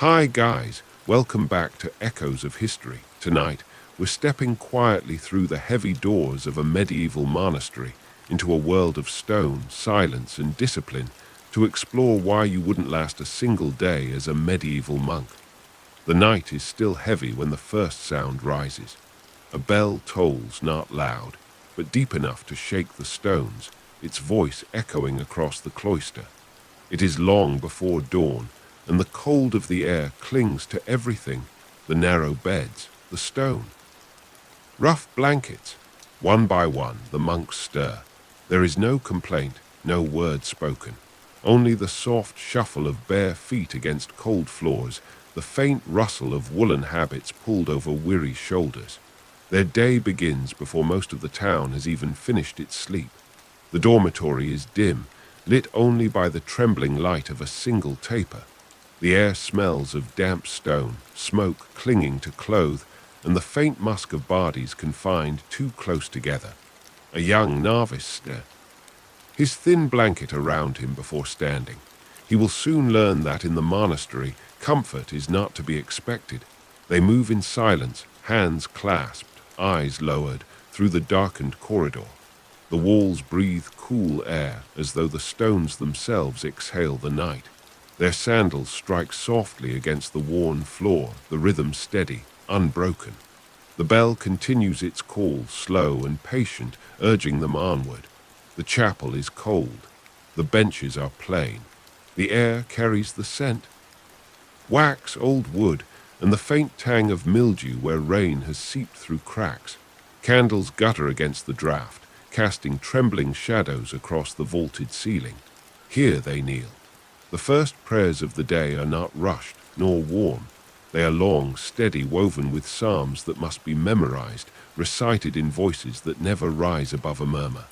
Hi guys, welcome back to Echoes of History. Tonight, we're stepping quietly through the heavy doors of a medieval monastery into a world of stone, silence, and discipline to explore why you wouldn't last a single day as a medieval monk. The night is still heavy when the first sound rises. A bell tolls not loud, but deep enough to shake the stones, its voice echoing across the cloister. It is long before dawn, and the cold of the air clings to everything, the narrow beds, the stone. Rough blankets. One by one, the monks stir. There is no complaint, no word spoken. Only the soft shuffle of bare feet against cold floors, the faint rustle of woolen habits pulled over weary shoulders. Their day begins before most of the town has even finished its sleep. The dormitory is dim, lit only by the trembling light of a single taper. The air smells of damp stone, smoke clinging to clothes, and the faint musk of bodies confined too close together. A young novice stares, his thin blanket around him before standing. He will soon learn that in the monastery, comfort is not to be expected. They move in silence, hands clasped, eyes lowered, through the darkened corridor. The walls breathe cool air, as though the stones themselves exhale the night. Their sandals strike softly against the worn floor, the rhythm steady, unbroken. The bell continues its call, slow and patient, urging them onward. The chapel is cold. The benches are plain. The air carries the scent. Wax, old wood, and the faint tang of mildew where rain has seeped through cracks. Candles gutter against the draught, casting trembling shadows across the vaulted ceiling. Here they kneel. The first prayers of the day are not rushed nor warm. They are long, steady, woven with psalms that must be memorized, recited in voices that never rise above a murmur.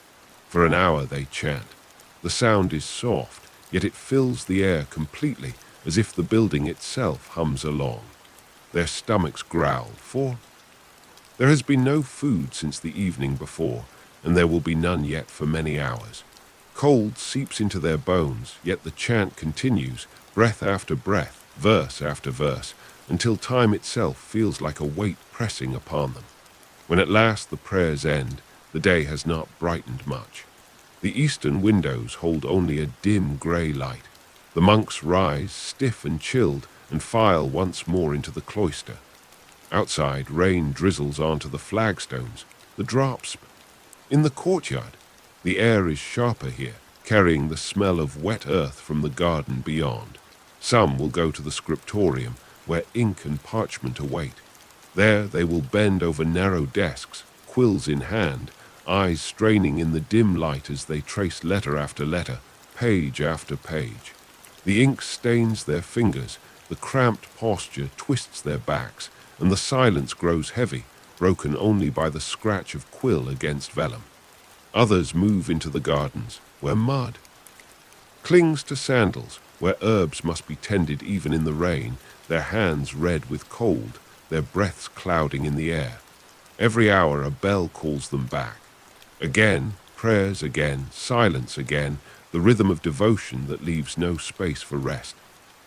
For an hour they chant. The sound is soft, yet it fills the air completely, as if the building itself hums along. Their stomachs growl, for there has been no food since the evening before, and there will be none yet for many hours. Cold seeps into their bones, yet the chant continues, breath after breath, verse after verse, until time itself feels like a weight pressing upon them. When at last the prayers end, the day has not brightened much. The eastern windows hold only a dim grey light. The monks rise, stiff and chilled, and file once more into the cloister. Outside, rain drizzles onto the flagstones, the drops. In the courtyard, the air is sharper here, carrying the smell of wet earth from the garden beyond. Some will go to the Scriptorium, where ink and parchment await. There they will bend over narrow desks, quills in hand, eyes straining in the dim light as they trace letter after letter, page after page. The ink stains their fingers, the cramped posture twists their backs, and the silence grows heavy, broken only by the scratch of quill against vellum. Others move into the gardens, where mud clings to sandals, where herbs must be tended even in the rain, their hands red with cold, their breaths clouding in the air. Every hour a bell calls them back. Again, prayers again, silence again, the rhythm of devotion that leaves no space for rest.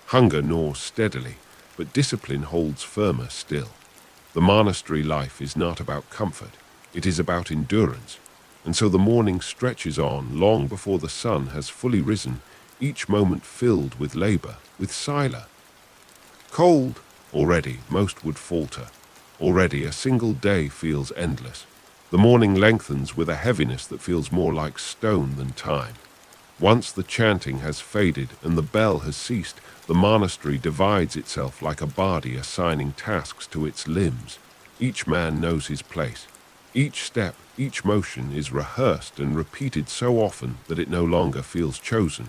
Hunger gnaws steadily, but discipline holds firmer still. The monastery life is not about comfort, it is about endurance. And so the morning stretches on long before the sun has fully risen, each moment filled with labor, with silence. Cold, already most would falter. Already a single day feels endless. The morning lengthens with a heaviness that feels more like stone than time. Once the chanting has faded and the bell has ceased, the monastery divides itself like a body assigning tasks to its limbs. Each man knows his place. Each step, each motion is rehearsed and repeated so often that it no longer feels chosen.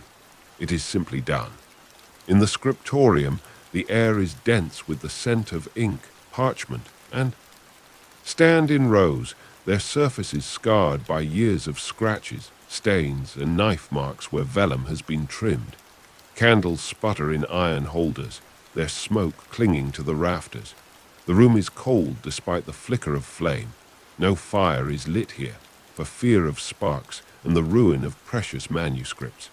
It is simply done. In the Scriptorium, the air is dense with the scent of ink, parchment, and stand in rows, their surfaces scarred by years of scratches, stains, and knife marks where vellum has been trimmed. Candles sputter in iron holders, their smoke clinging to the rafters. The room is cold despite the flicker of flame. No fire is lit here, for fear of sparks and the ruin of precious manuscripts.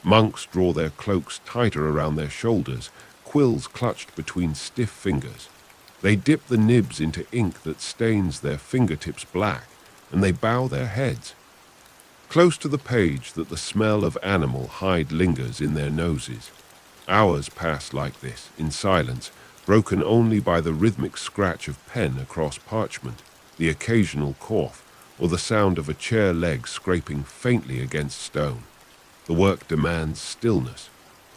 Monks draw their cloaks tighter around their shoulders, quills clutched between stiff fingers. They dip the nibs into ink that stains their fingertips black, and they bow their heads. Close to the page that the smell of animal hide lingers in their noses. Hours pass like this, in silence, broken only by the rhythmic scratch of pen across parchment, the occasional cough, or the sound of a chair leg scraping faintly against stone. The work demands stillness.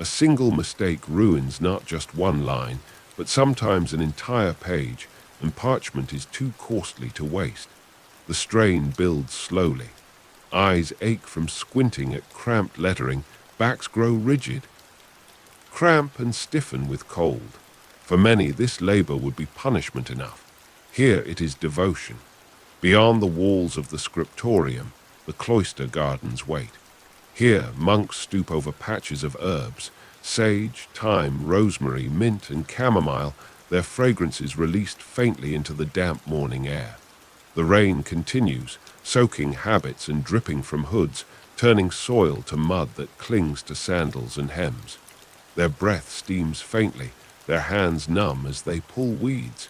A single mistake ruins not just one line, but sometimes an entire page, and parchment is too costly to waste. The strain builds slowly. Eyes ache from squinting at cramped lettering, backs grow rigid. Cramp and stiffen with cold. For many, this labor would be punishment enough. Here it is devotion. Beyond the walls of the Scriptorium, the cloister gardens wait. Here monks stoop over patches of herbs, sage, thyme, rosemary, mint, and chamomile, their fragrances released faintly into the damp morning air. The rain continues, soaking habits and dripping from hoods, turning soil to mud that clings to sandals and hems. Their breath steams faintly, their hands numb as they pull weeds.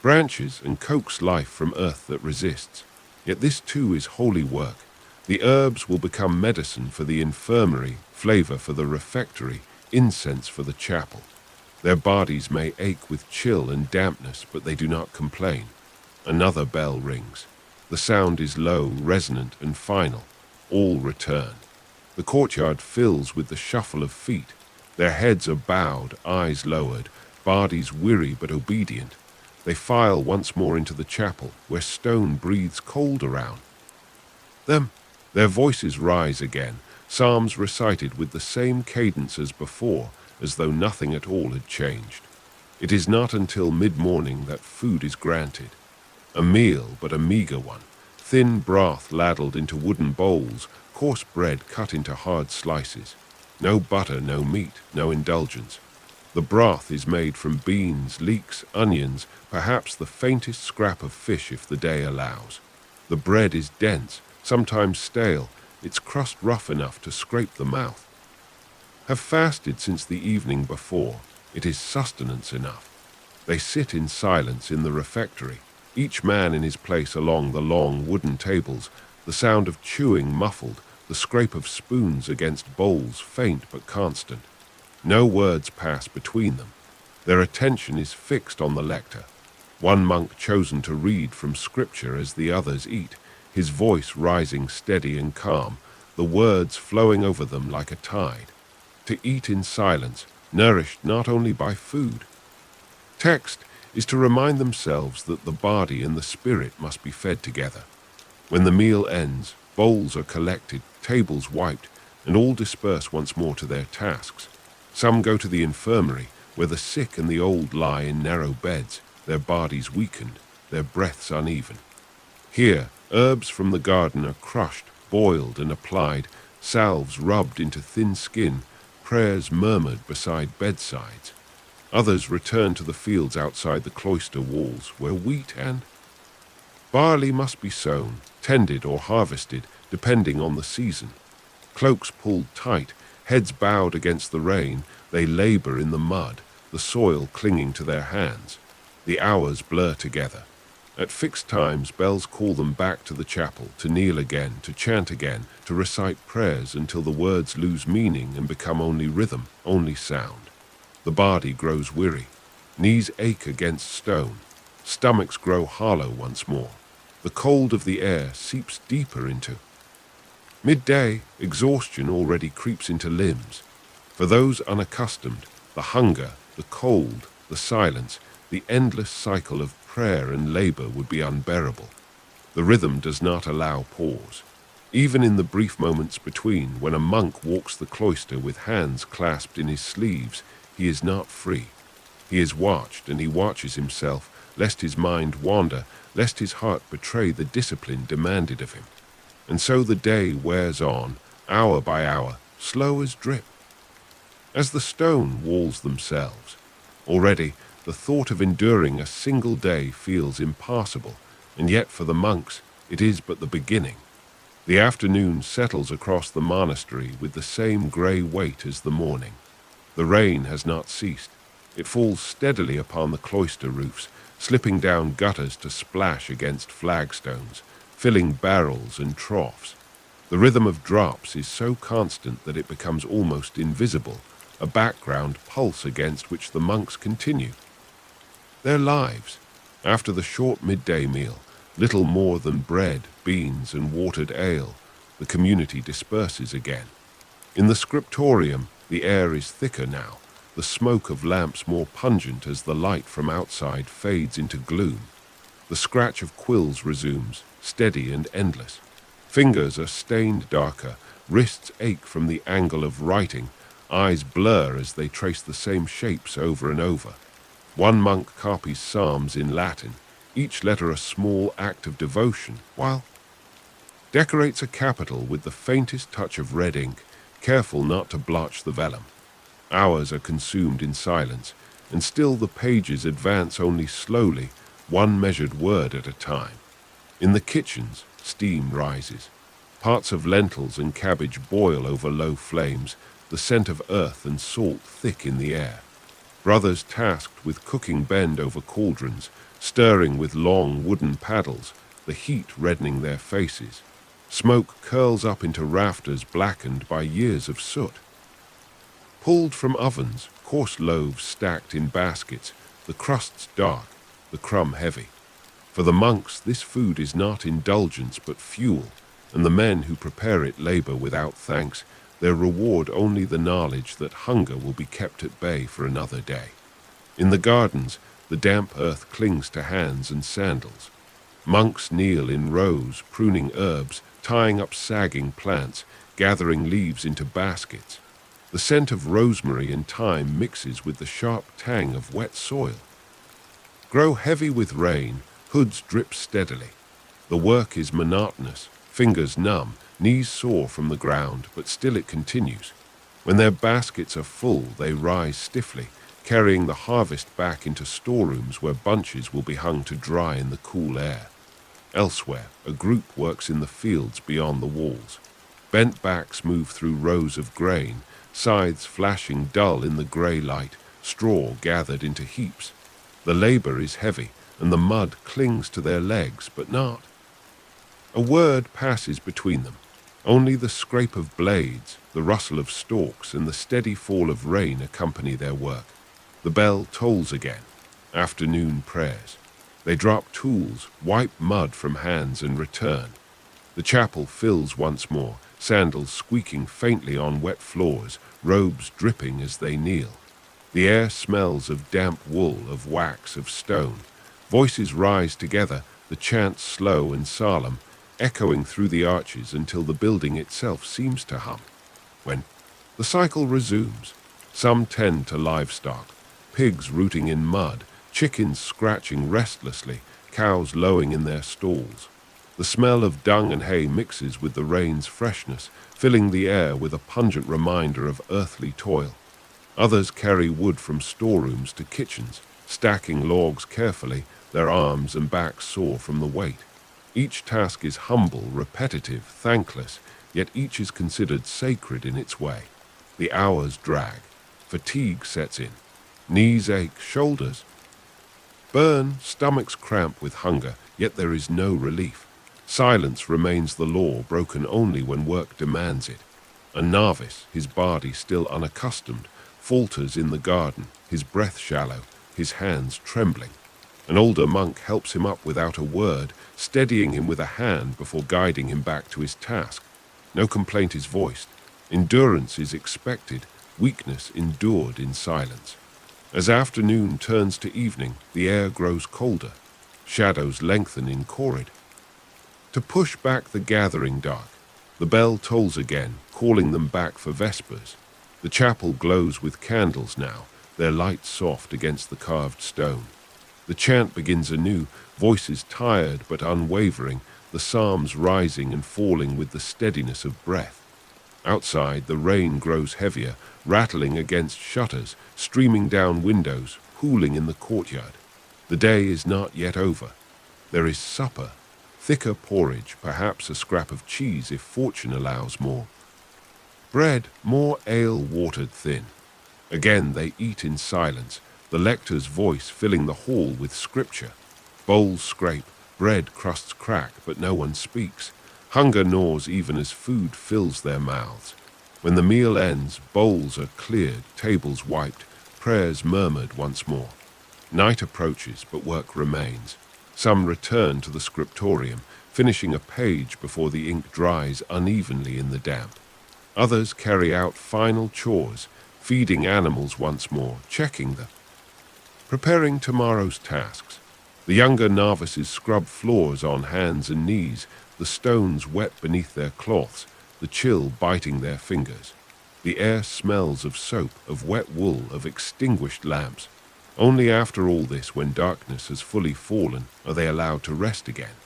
Branches and coax life from earth that resists. Yet this too is holy work. The herbs will become medicine for the infirmary, flavor for the refectory, incense for the chapel. Their bodies may ache with chill and dampness, but they do not complain. Another bell rings. The sound is low, resonant, and final. All return. The courtyard fills with the shuffle of feet. Their heads are bowed, eyes lowered, bodies weary but obedient. They file once more into the chapel, where stone breathes cold around them. Their voices rise again, psalms recited with the same cadence as before, as though nothing at all had changed. It is not until mid-morning that food is granted. A meal, but a meager one. Thin broth ladled into wooden bowls, coarse bread cut into hard slices. No butter, no meat, no indulgence. The broth is made from beans, leeks, onions, perhaps the faintest scrap of fish if the day allows. The bread is dense, sometimes stale, its crust rough enough to scrape the mouth. Have fasted since the evening before, it is sustenance enough. They sit in silence in the refectory, each man in his place along the long wooden tables, the sound of chewing muffled, the scrape of spoons against bowls faint but constant. No words pass between them. Their attention is fixed on the lector. One monk chosen to read from Scripture as the others eat, his voice rising steady and calm, the words flowing over them like a tide. To eat in silence, nourished not only by food. Text is to remind themselves that the body and the spirit must be fed together. When the meal ends, bowls are collected, tables wiped, and all disperse once more to their tasks. Some go to the infirmary, where the sick and the old lie in narrow beds, their bodies weakened, their breaths uneven. Here, herbs from the garden are crushed, boiled, and applied, salves rubbed into thin skin, prayers murmured beside bedsides. Others return to the fields outside the cloister walls, where wheat and barley must be sown, tended or harvested, depending on the season. Cloaks pulled tight, heads bowed against the rain, they labor in the mud, the soil clinging to their hands. The hours blur together. At fixed times, bells call them back to the chapel, to kneel again, to chant again, to recite prayers until the words lose meaning and become only rhythm, only sound. The body grows weary. Knees ache against stone. Stomachs grow hollow once more. The cold of the air seeps deeper into. Midday, exhaustion already creeps into limbs. For those unaccustomed, the hunger, the cold, the silence, the endless cycle of prayer and labor would be unbearable. The rhythm does not allow pause. Even in the brief moments between, when a monk walks the cloister with hands clasped in his sleeves, he is not free. He is watched, and he watches himself, lest his mind wander, lest his heart betray the discipline demanded of him. And so the day wears on, hour by hour, slow as drip. As the stone walls themselves. Already, the thought of enduring a single day feels impassable, and yet for the monks, it is but the beginning. The afternoon settles across the monastery with the same grey weight as the morning. The rain has not ceased. It falls steadily upon the cloister roofs, slipping down gutters to splash against flagstones, filling barrels and troughs. The rhythm of drops is so constant that it becomes almost invisible, a background pulse against which the monks continue their lives. After the short midday meal, little more than bread, beans, and watered ale, the community disperses again. In the Scriptorium, the air is thicker now, the smoke of lamps more pungent as the light from outside fades into gloom. The scratch of quills resumes, steady and endless. Fingers are stained darker, wrists ache from the angle of writing, eyes blur as they trace the same shapes over and over. One monk copies psalms in Latin, each letter a small act of devotion, while decorates a capital with the faintest touch of red ink, careful not to blotch the vellum. Hours are consumed in silence, and still the pages advance only slowly, one measured word at a time. In the kitchens, steam rises. Pots of lentils and cabbage boil over low flames, the scent of earth and salt thick in the air. Brothers tasked with cooking bend over cauldrons, stirring with long wooden paddles, the heat reddening their faces. Smoke curls up into rafters blackened by years of soot. Pulled from ovens, coarse loaves stacked in baskets, the crusts dark, the crumb heavy. For the monks, this food is not indulgence but fuel, and the men who prepare it labor without thanks, their reward only the knowledge that hunger will be kept at bay for another day. In the gardens, the damp earth clings to hands and sandals. Monks kneel in rows, pruning herbs, tying up sagging plants, gathering leaves into baskets. The scent of rosemary and thyme mixes with the sharp tang of wet soil. Grow heavy with rain, hoods drip steadily. The work is monotonous, fingers numb, knees sore from the ground, but still it continues. When their baskets are full, they rise stiffly, carrying the harvest back into storerooms where bunches will be hung to dry in the cool air. Elsewhere, a group works in the fields beyond the walls. Bent backs move through rows of grain, scythes flashing dull in the grey light, straw gathered into heaps. The labor is heavy, and the mud clings to their legs, but not. A word passes between them. Only the scrape of blades, the rustle of stalks, and the steady fall of rain accompany their work. The bell tolls again. Afternoon prayers. They drop tools, wipe mud from hands, and return. The chapel fills once more, sandals squeaking faintly on wet floors, robes dripping as they kneel. The air smells of damp wool, of wax, of stone. Voices rise together, the chant slow and solemn, echoing through the arches until the building itself seems to hum. When the cycle resumes, some tend to livestock, pigs rooting in mud, chickens scratching restlessly, cows lowing in their stalls. The smell of dung and hay mixes with the rain's freshness, filling the air with a pungent reminder of earthly toil. Others carry wood from storerooms to kitchens, stacking logs carefully, their arms and backs sore from the weight. Each task is humble, repetitive, thankless, yet each is considered sacred in its way. The hours drag. Fatigue sets in. Knees ache, shoulders burn, stomachs cramp with hunger, yet there is no relief. Silence remains the law, broken only when work demands it. A novice, his body still unaccustomed, falters in the garden, his breath shallow, his hands trembling. An older monk helps him up without a word, steadying him with a hand before guiding him back to his task. No complaint is voiced. Endurance is expected, weakness endured in silence. As afternoon turns to evening, the air grows colder. Shadows lengthen in corrid. To push back the gathering dark, the bell tolls again, calling them back for Vespers. The chapel glows with candles now, their light soft against the carved stone. The chant begins anew, voices tired but unwavering, the psalms rising and falling with the steadiness of breath. Outside, the rain grows heavier, rattling against shutters, streaming down windows, pooling in the courtyard. The day is not yet over. There is supper, thicker porridge, perhaps a scrap of cheese if fortune allows more. Bread, more ale watered thin. Again they eat in silence, the lector's voice filling the hall with scripture. Bowls scrape, bread crusts crack, but no one speaks. Hunger gnaws even as food fills their mouths. When the meal ends, bowls are cleared, tables wiped, prayers murmured once more. Night approaches, but work remains. Some return to the scriptorium, finishing a page before the ink dries unevenly in the damp. Others carry out final chores, feeding animals once more, checking them, preparing tomorrow's tasks. The younger novices scrub floors on hands and knees, the stones wet beneath their cloths, the chill biting their fingers. The air smells of soap, of wet wool, of extinguished lamps. Only after all this, when darkness has fully fallen, are they allowed to rest again.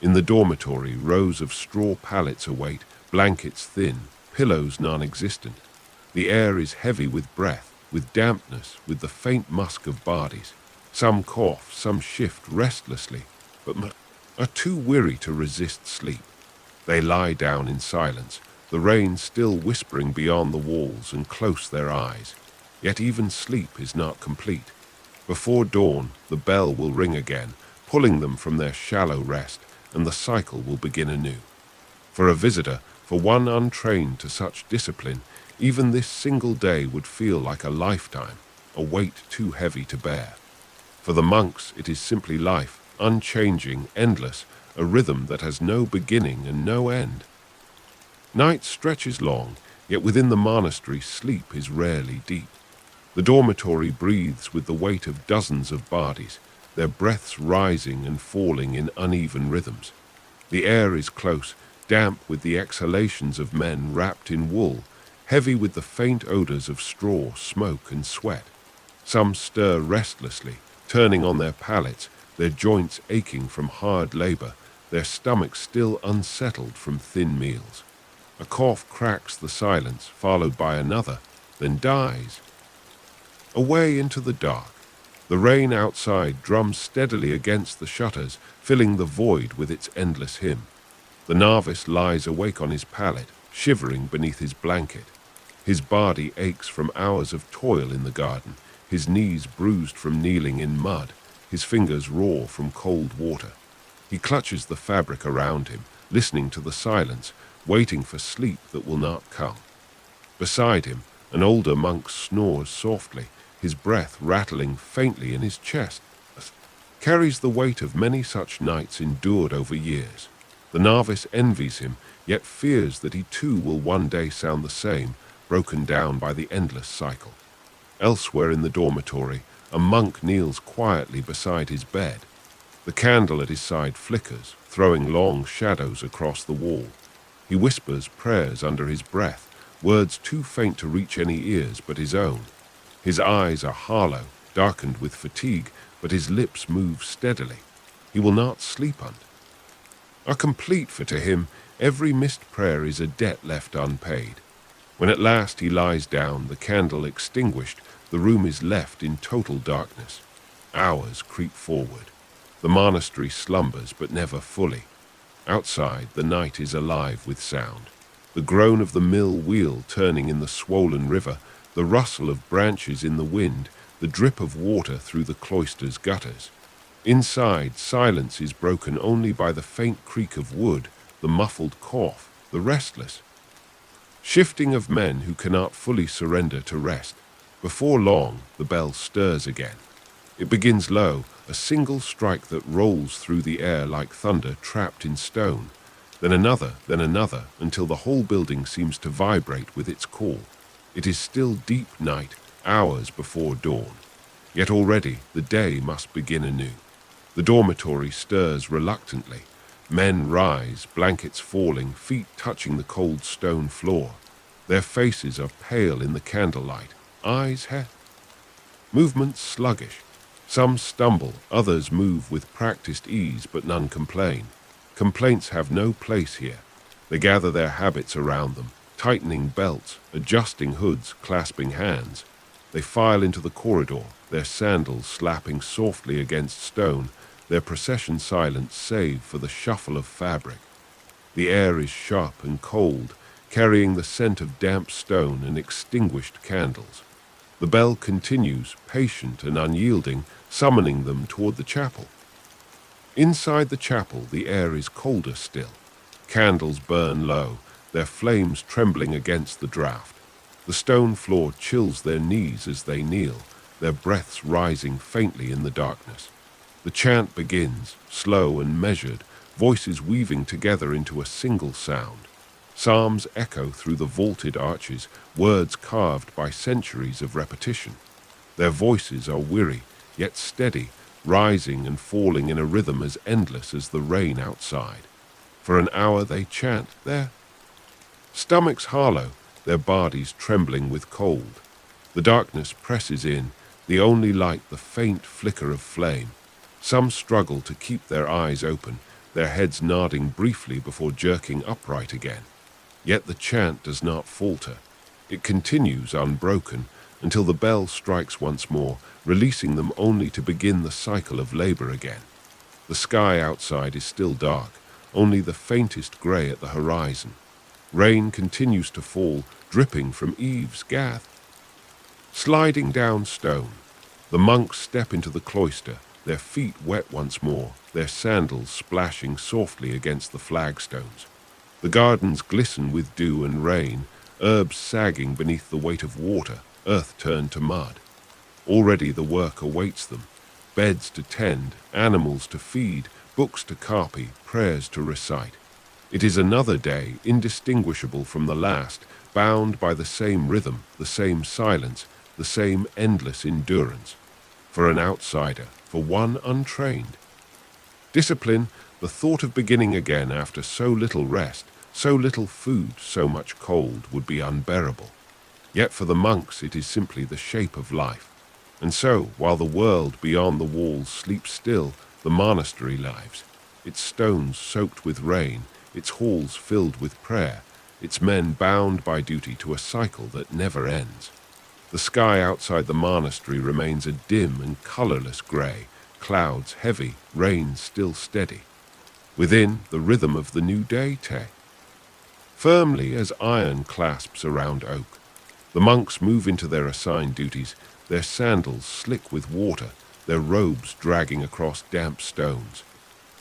In the dormitory, rows of straw pallets await, blankets thin, pillows non-existent. The air is heavy with breath, with dampness, with the faint musk of bodies. Some cough, some shift restlessly, but are too weary to resist sleep. They lie down in silence, the rain still whispering beyond the walls and close their eyes. Yet even sleep is not complete. Before dawn, the bell will ring again, pulling them from their shallow rest, and the cycle will begin anew. For a visitor, for one untrained to such discipline, even this single day would feel like a lifetime, a weight too heavy to bear. For the monks, it is simply life, unchanging, endless, a rhythm that has no beginning and no end. Night stretches long, yet within the monastery sleep is rarely deep. The dormitory breathes with the weight of dozens of bodies, their breaths rising and falling in uneven rhythms. The air is close, damp with the exhalations of men wrapped in wool, heavy with the faint odors of straw, smoke, and sweat. Some stir restlessly, turning on their pallets, their joints aching from hard labor, their stomachs still unsettled from thin meals. A cough cracks the silence, followed by another, then dies. Away into the dark. The rain outside drums steadily against the shutters, filling the void with its endless hymn. The novice lies awake on his pallet, shivering beneath his blanket. His body aches from hours of toil in the garden, his knees bruised from kneeling in mud, his fingers raw from cold water. He clutches the fabric around him, listening to the silence, waiting for sleep that will not come. Beside him, an older monk snores softly, his breath rattling faintly in his chest, carries the weight of many such nights endured over years. The novice envies him, yet fears that he too will one day sound the same, broken down by the endless cycle. Elsewhere in the dormitory, a monk kneels quietly beside his bed. The candle at his side flickers, throwing long shadows across the wall. He whispers prayers under his breath, words too faint to reach any ears but his own. His eyes are hollow, darkened with fatigue, but his lips move steadily. He will not sleep are complete, for to him every missed prayer is a debt left unpaid. When at last he lies down, the candle extinguished, the room is left in total darkness. Hours creep forward. The monastery slumbers, but never fully. Outside, the night is alive with sound. The groan of the mill wheel turning in the swollen river, the rustle of branches in the wind, the drip of water through the cloister's gutters. Inside, silence is broken only by the faint creak of wood, the muffled cough, the restless shifting of men who cannot fully surrender to rest. Before long, the bell stirs again. It begins low, a single strike that rolls through the air like thunder trapped in stone. Then another, until the whole building seems to vibrate with its call. It is still deep night, hours before dawn. Yet already the day must begin anew. The dormitory stirs reluctantly. Men rise, blankets falling, feet touching the cold stone floor. Their faces are pale in the candlelight, eyes movements sluggish. Some stumble, others move with practiced ease, but none complain. Complaints have no place here. They gather their habits around them, tightening belts, adjusting hoods, clasping hands. They file into the corridor, their sandals slapping softly against stone, their procession silent save for the shuffle of fabric. The air is sharp and cold, carrying the scent of damp stone and extinguished candles. The bell continues, patient and unyielding, summoning them toward the chapel. Inside the chapel, the air is colder still. Candles burn low, their flames trembling against the draught. The stone floor chills their knees as they kneel, their breaths rising faintly in the darkness. The chant begins, slow and measured, voices weaving together into a single sound. Psalms echo through the vaulted arches, words carved by centuries of repetition. Their voices are weary, yet steady, rising and falling in a rhythm as endless as the rain outside. For an hour they chant, their stomachs hollow, their bodies trembling with cold. The darkness presses in, the only light the faint flicker of flame. Some struggle to keep their eyes open, their heads nodding briefly before jerking upright again. Yet the chant does not falter. It continues unbroken until the bell strikes once more, releasing them only to begin the cycle of labor again. The sky outside is still dark, only the faintest gray at the horizon. Rain continues to fall, dripping from eaves, gath. Sliding down stone, the monks step into the cloister, their feet wet once more, their sandals splashing softly against the flagstones. The gardens glisten with dew and rain, herbs sagging beneath the weight of water, earth turned to mud. Already the work awaits them. Beds to tend, animals to feed, books to copy, prayers to recite. It is another day, indistinguishable from the last, bound by the same rhythm, the same silence, the same endless endurance. For an outsider, for one untrained. Discipline, the thought of beginning again after so little rest, so little food, so much cold, would be unbearable. Yet for the monks it is simply the shape of life. And so, while the world beyond the walls sleeps still, the monastery lives, its stones soaked with rain, its halls filled with prayer, its men bound by duty to a cycle that never ends. The sky outside the monastery remains a dim and colorless gray, clouds heavy, rain still steady. Within, the rhythm of the new day, firmly as iron clasps around oak. The monks move into their assigned duties, their sandals slick with water, their robes dragging across damp stones.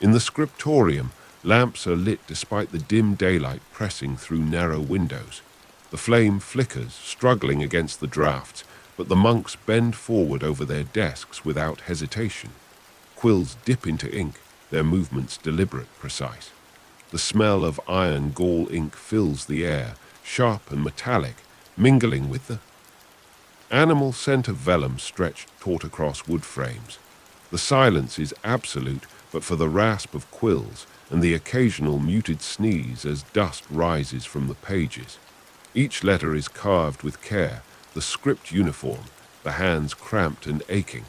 In the Scriptorium, lamps are lit despite the dim daylight pressing through narrow windows. The flame flickers, struggling against the draughts, but the monks bend forward over their desks without hesitation. Quills dip into ink, their movements deliberate, precise. The smell of iron gall ink fills the air, sharp and metallic, mingling with the animal scent of vellum stretched taut across wood frames. The silence is absolute, but for the rasp of quills and the occasional muted sneeze as dust rises from the pages. Each letter is carved with care, the script uniform, the hands cramped and aching.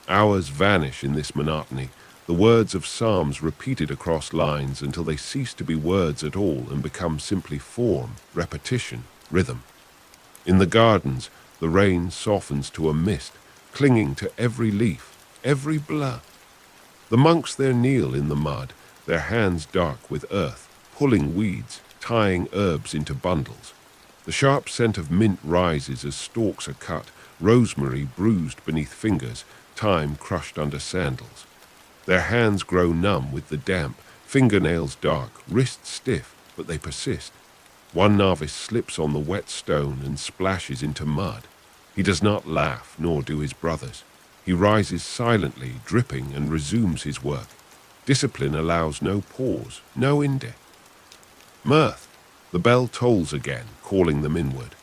Hours vanish in this monotony, the words of psalms repeated across lines until they cease to be words at all and become simply form, repetition, rhythm. In the gardens, the rain softens to a mist, clinging to every leaf, every blur. The monks there kneel in the mud, their hands dark with earth, pulling weeds, tying herbs into bundles. The sharp scent of mint rises as stalks are cut, rosemary bruised beneath fingers, thyme crushed under sandals. Their hands grow numb with the damp, fingernails dark, wrists stiff, but they persist. One novice slips on the wet stone and splashes into mud. He does not laugh, nor do his brothers. He rises silently, dripping, and resumes his work. Discipline allows no pause, no mirth. The bell tolls again, calling them inward.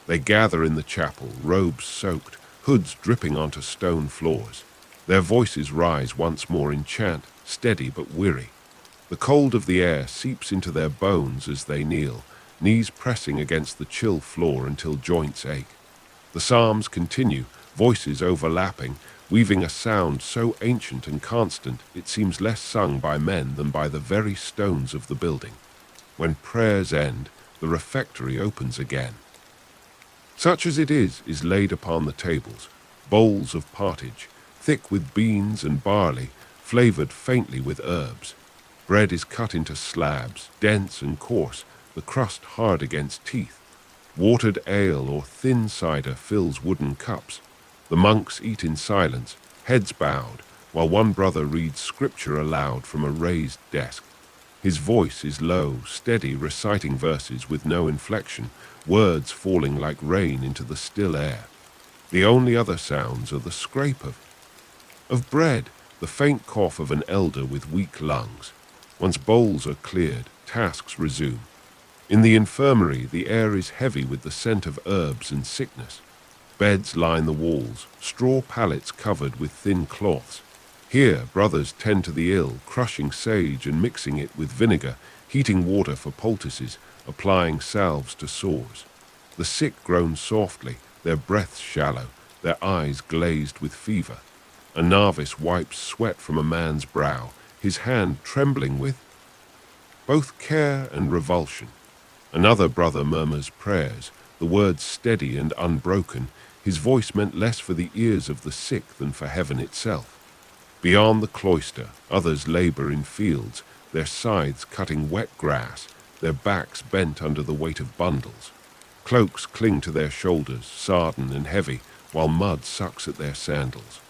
They gather in the chapel, robes soaked, hoods dripping onto stone floors. Their voices rise once more in chant, steady but weary. The cold of the air seeps into their bones as they kneel, knees pressing against the chill floor until joints ache. The psalms continue, voices overlapping, weaving a sound so ancient and constant it seems less sung by men than by the very stones of the building. When prayers end, the refectory opens again. Such as it is laid upon the tables, bowls of pottage, thick with beans and barley, flavored faintly with herbs. Bread is cut into slabs, dense and coarse, the crust hard against teeth. Watered ale or thin cider fills wooden cups. The monks eat in silence, heads bowed, while one brother reads scripture aloud from a raised desk. His voice is low, steady, reciting verses with no inflection, words falling like rain into the still air. The only other sounds are the scrape of bread, the faint cough of an elder with weak lungs. Once bowls are cleared, tasks resume. In the infirmary, the air is heavy with the scent of herbs and sickness. Beds line the walls, straw pallets covered with thin cloths. Here, brothers tend to the ill, crushing sage and mixing it with vinegar, heating water for poultices, applying salves to sores. The sick groan softly, their breaths shallow, their eyes glazed with fever. A novice wipes sweat from a man's brow, his hand trembling with both care and revulsion. Another brother murmurs prayers, the words steady and unbroken, his voice meant less for the ears of the sick than for heaven itself. Beyond the cloister, others labor in fields, their scythes cutting wet grass, their backs bent under the weight of bundles. Cloaks cling to their shoulders, sodden and heavy, while mud sucks at their sandals.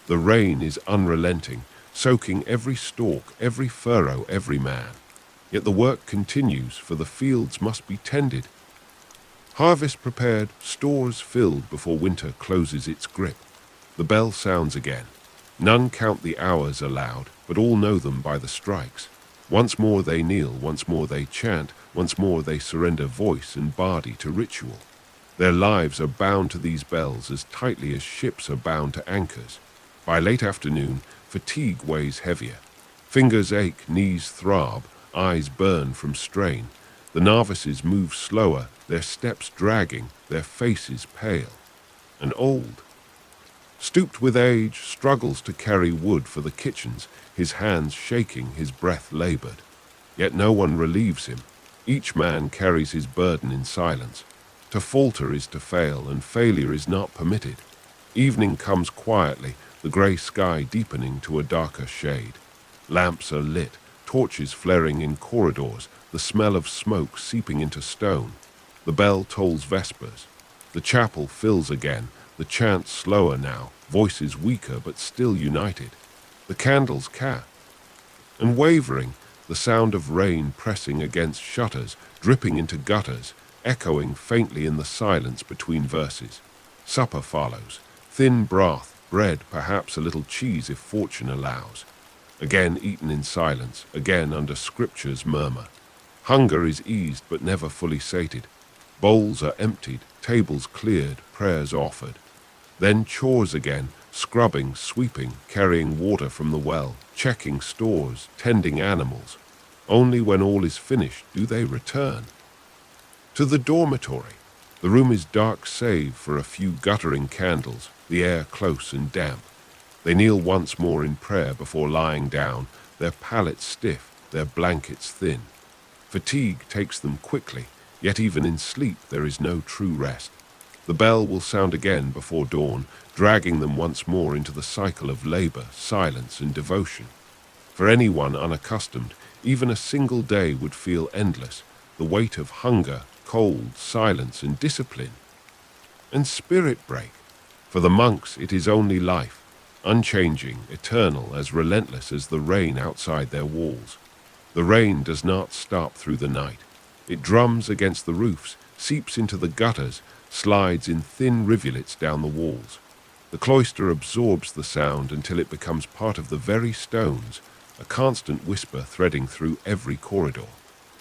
The rain is unrelenting, soaking every stalk, every furrow, every man. Yet the work continues, for the fields must be tended. Harvest prepared, stores filled before winter closes its grip. The bell sounds again. None count the hours aloud, but all know them by the strikes. Once more they kneel, once more they chant, once more they surrender voice and body to ritual. Their lives are bound to these bells as tightly as ships are bound to anchors. By late afternoon, fatigue weighs heavier. Fingers ache, knees throb, eyes burn from strain. The novices move slower, their steps dragging, their faces pale and old. Stooped with age, struggles to carry wood for the kitchens, his hands shaking, his breath labored. Yet no one relieves him. Each man carries his burden in silence. To falter is to fail, and failure is not permitted. Evening comes quietly, the grey sky deepening to a darker shade. Lamps are lit, torches flaring in corridors, the smell of smoke seeping into stone. The bell tolls Vespers. The chapel fills again, the chant slower now, voices weaker but still united. The candles cap. And wavering, the sound of rain pressing against shutters, dripping into gutters, echoing faintly in the silence between verses. Supper follows. Thin broth, bread, perhaps a little cheese if fortune allows. Again eaten in silence, again under Scripture's murmur. Hunger is eased but never fully sated. Bowls are emptied, tables cleared, prayers offered. Then chores again, scrubbing, sweeping, carrying water from the well, checking stores, tending animals. Only when all is finished do they return. To the dormitory. The room is dark save for a few guttering candles, the air close and damp. They kneel once more in prayer before lying down, their pallets stiff, their blankets thin. Fatigue takes them quickly, yet even in sleep there is no true rest. The bell will sound again before dawn, dragging them once more into the cycle of labor, silence, and devotion. For anyone unaccustomed, even a single day would feel endless, the weight of hunger, cold, silence, and discipline. And spirit break. For the monks it is only life, unchanging, eternal, as relentless as the rain outside their walls. The rain does not stop through the night. It drums against the roofs, seeps into the gutters, slides in thin rivulets down the walls. The cloister absorbs the sound until it becomes part of the very stones, a constant whisper threading through every corridor.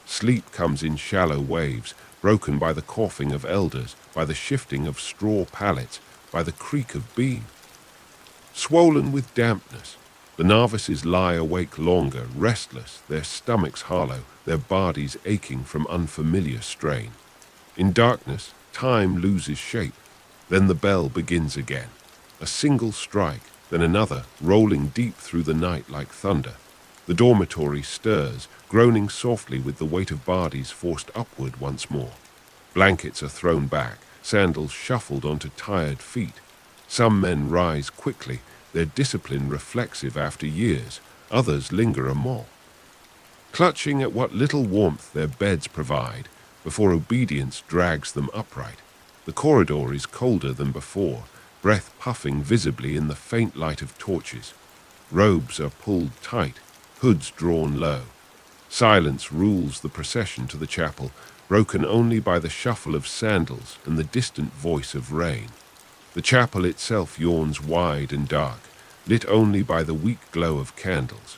Sleep comes in shallow waves, broken by the coughing of elders, by the shifting of straw pallets, by the creak of beam. Swollen with dampness, the novices lie awake longer, restless, their stomachs hollow, their bodies aching from unfamiliar strain. In darkness, time loses shape. Then the bell begins again. A single strike, then another, rolling deep through the night like thunder. The dormitory stirs, groaning softly with the weight of bodies forced upward once more. Blankets are thrown back, sandals shuffled onto tired feet. Some men rise quickly, their discipline reflexive after years. Others linger a more. Clutching at what little warmth their beds provide, before obedience drags them upright. The corridor is colder than before, breath puffing visibly in the faint light of torches. Robes are pulled tight, hoods drawn low. Silence rules the procession to the chapel, broken only by the shuffle of sandals and the distant voice of rain. The chapel itself yawns wide and dark, lit only by the weak glow of candles.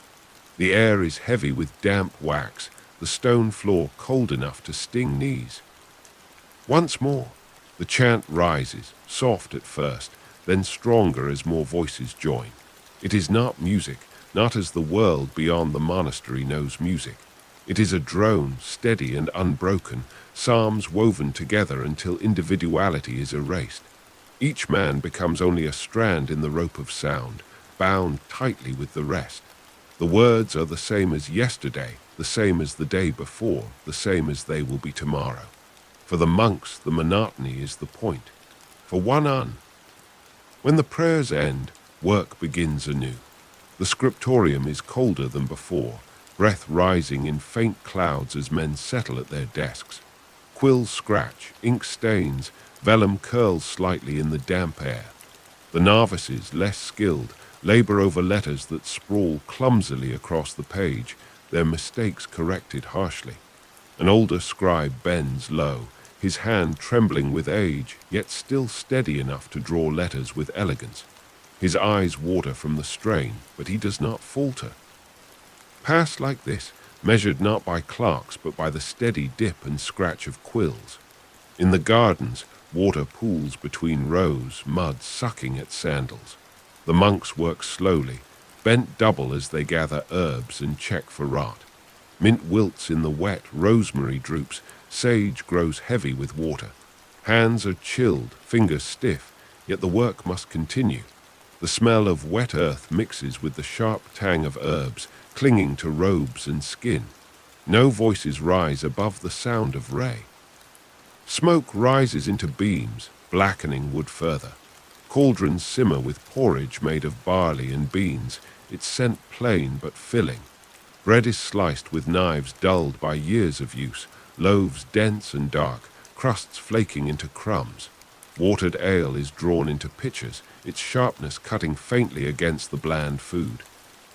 The air is heavy with damp wax, the stone floor cold enough to sting knees. Once more, the chant rises, soft at first, then stronger as more voices join. It is not music, not as the world beyond the monastery knows music. It is a drone, steady and unbroken, psalms woven together until individuality is erased. Each man becomes only a strand in the rope of sound, bound tightly with the rest. The words are the same as yesterday, the same as the day before, the same as they will be tomorrow. For the monks, the monotony is the point. For when the prayers end, work begins anew. The scriptorium is colder than before, breath rising in faint clouds as men settle at their desks. Quills scratch, ink stains, vellum curls slightly in the damp air. The novices, less skilled, labor over letters that sprawl clumsily across the page, their mistakes corrected harshly. An older scribe bends low, his hand trembling with age, yet still steady enough to draw letters with elegance. His eyes water from the strain, but he does not falter. Pass like this, measured not by clerks but by the steady dip and scratch of quills. In the gardens, water pools between rows, mud sucking at sandals. The monks work slowly, bent double as they gather herbs and check for rot. Mint wilts in the wet, rosemary droops, sage grows heavy with water. Hands are chilled, fingers stiff, yet the work must continue. The smell of wet earth mixes with the sharp tang of herbs, clinging to robes and skin. No voices rise above the sound of ray. Smoke rises into beams, blackening wood further. Cauldrons simmer with porridge made of barley and beans, its scent plain but filling. Bread is sliced with knives dulled by years of use, loaves dense and dark, crusts flaking into crumbs. Watered ale is drawn into pitchers, its sharpness cutting faintly against the bland food.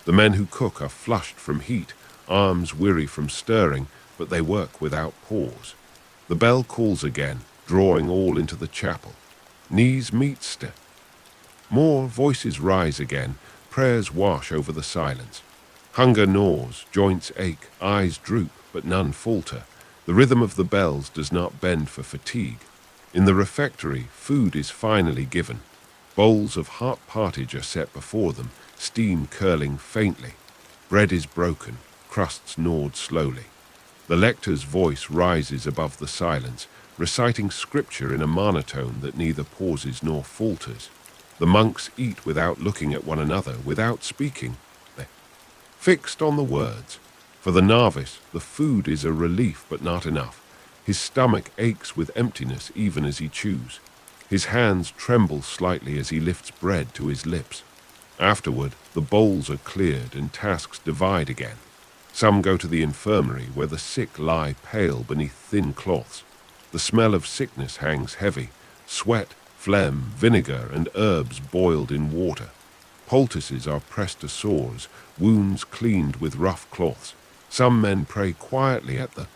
The men who cook are flushed from heat, arms weary from stirring, but they work without pause. The bell calls again, drawing all into the chapel. Knees meet step. More voices rise again, prayers wash over the silence. Hunger gnaws, joints ache, eyes droop, but none falter. The rhythm of the bells does not bend for fatigue. In the refectory, food is finally given. Bowls of hot pottage are set before them, steam curling faintly. Bread is broken, crusts gnawed slowly. The lector's voice rises above the silence, reciting scripture in a monotone that neither pauses nor falters. The monks eat without looking at one another, without speaking. They're fixed on the words. For the novice, the food is a relief but not enough. His stomach aches with emptiness even as he chews. His hands tremble slightly as he lifts bread to his lips. Afterward, the bowls are cleared and tasks divide again. Some go to the infirmary where the sick lie pale beneath thin cloths. The smell of sickness hangs heavy, sweat, phlegm, vinegar, and herbs boiled in water. Poultices are pressed to sores, wounds cleaned with rough cloths. Some men pray quietly at the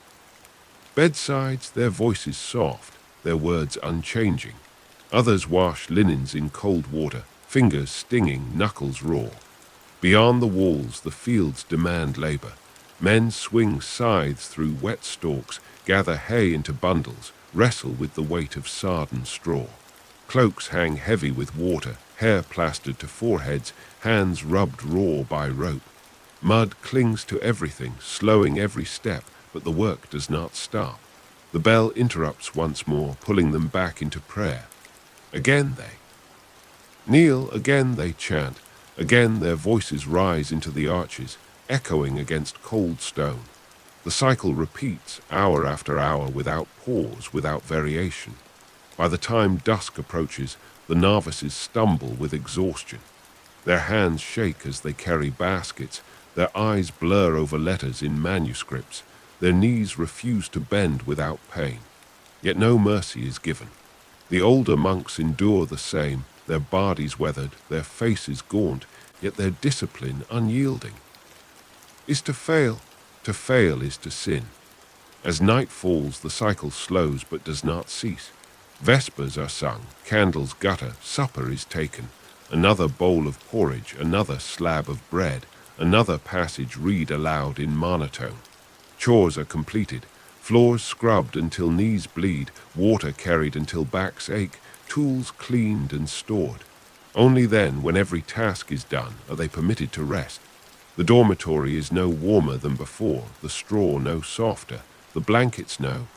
bedsides, their voices soft, their words unchanging. Others wash linens in cold water, fingers stinging, knuckles raw. Beyond the walls, the fields demand labor. Men swing scythes through wet stalks, gather hay into bundles, wrestle with the weight of sodden straw. Cloaks hang heavy with water, hair plastered to foreheads, hands rubbed raw by rope. Mud clings to everything, slowing every step, but the work does not stop. The bell interrupts once more, pulling them back into prayer. Again they kneel, again they chant, again their voices rise into the arches, echoing against cold stone. The cycle repeats, hour after hour, without pause, without variation. By the time dusk approaches, the novices stumble with exhaustion. Their hands shake as they carry baskets, their eyes blur over letters in manuscripts. Their knees refuse to bend without pain. Yet no mercy is given. The older monks endure the same, their bodies weathered, their faces gaunt, yet their discipline unyielding. To fail is to sin. As night falls, the cycle slows but does not cease. Vespers are sung, candles gutter, supper is taken. Another bowl of porridge, another slab of bread, another passage read aloud in monotone. Chores are completed, floors scrubbed until knees bleed, water carried until backs ache, tools cleaned and stored. Only then, when every task is done, are they permitted to rest. The dormitory is no warmer than before, the straw no softer, the blankets no.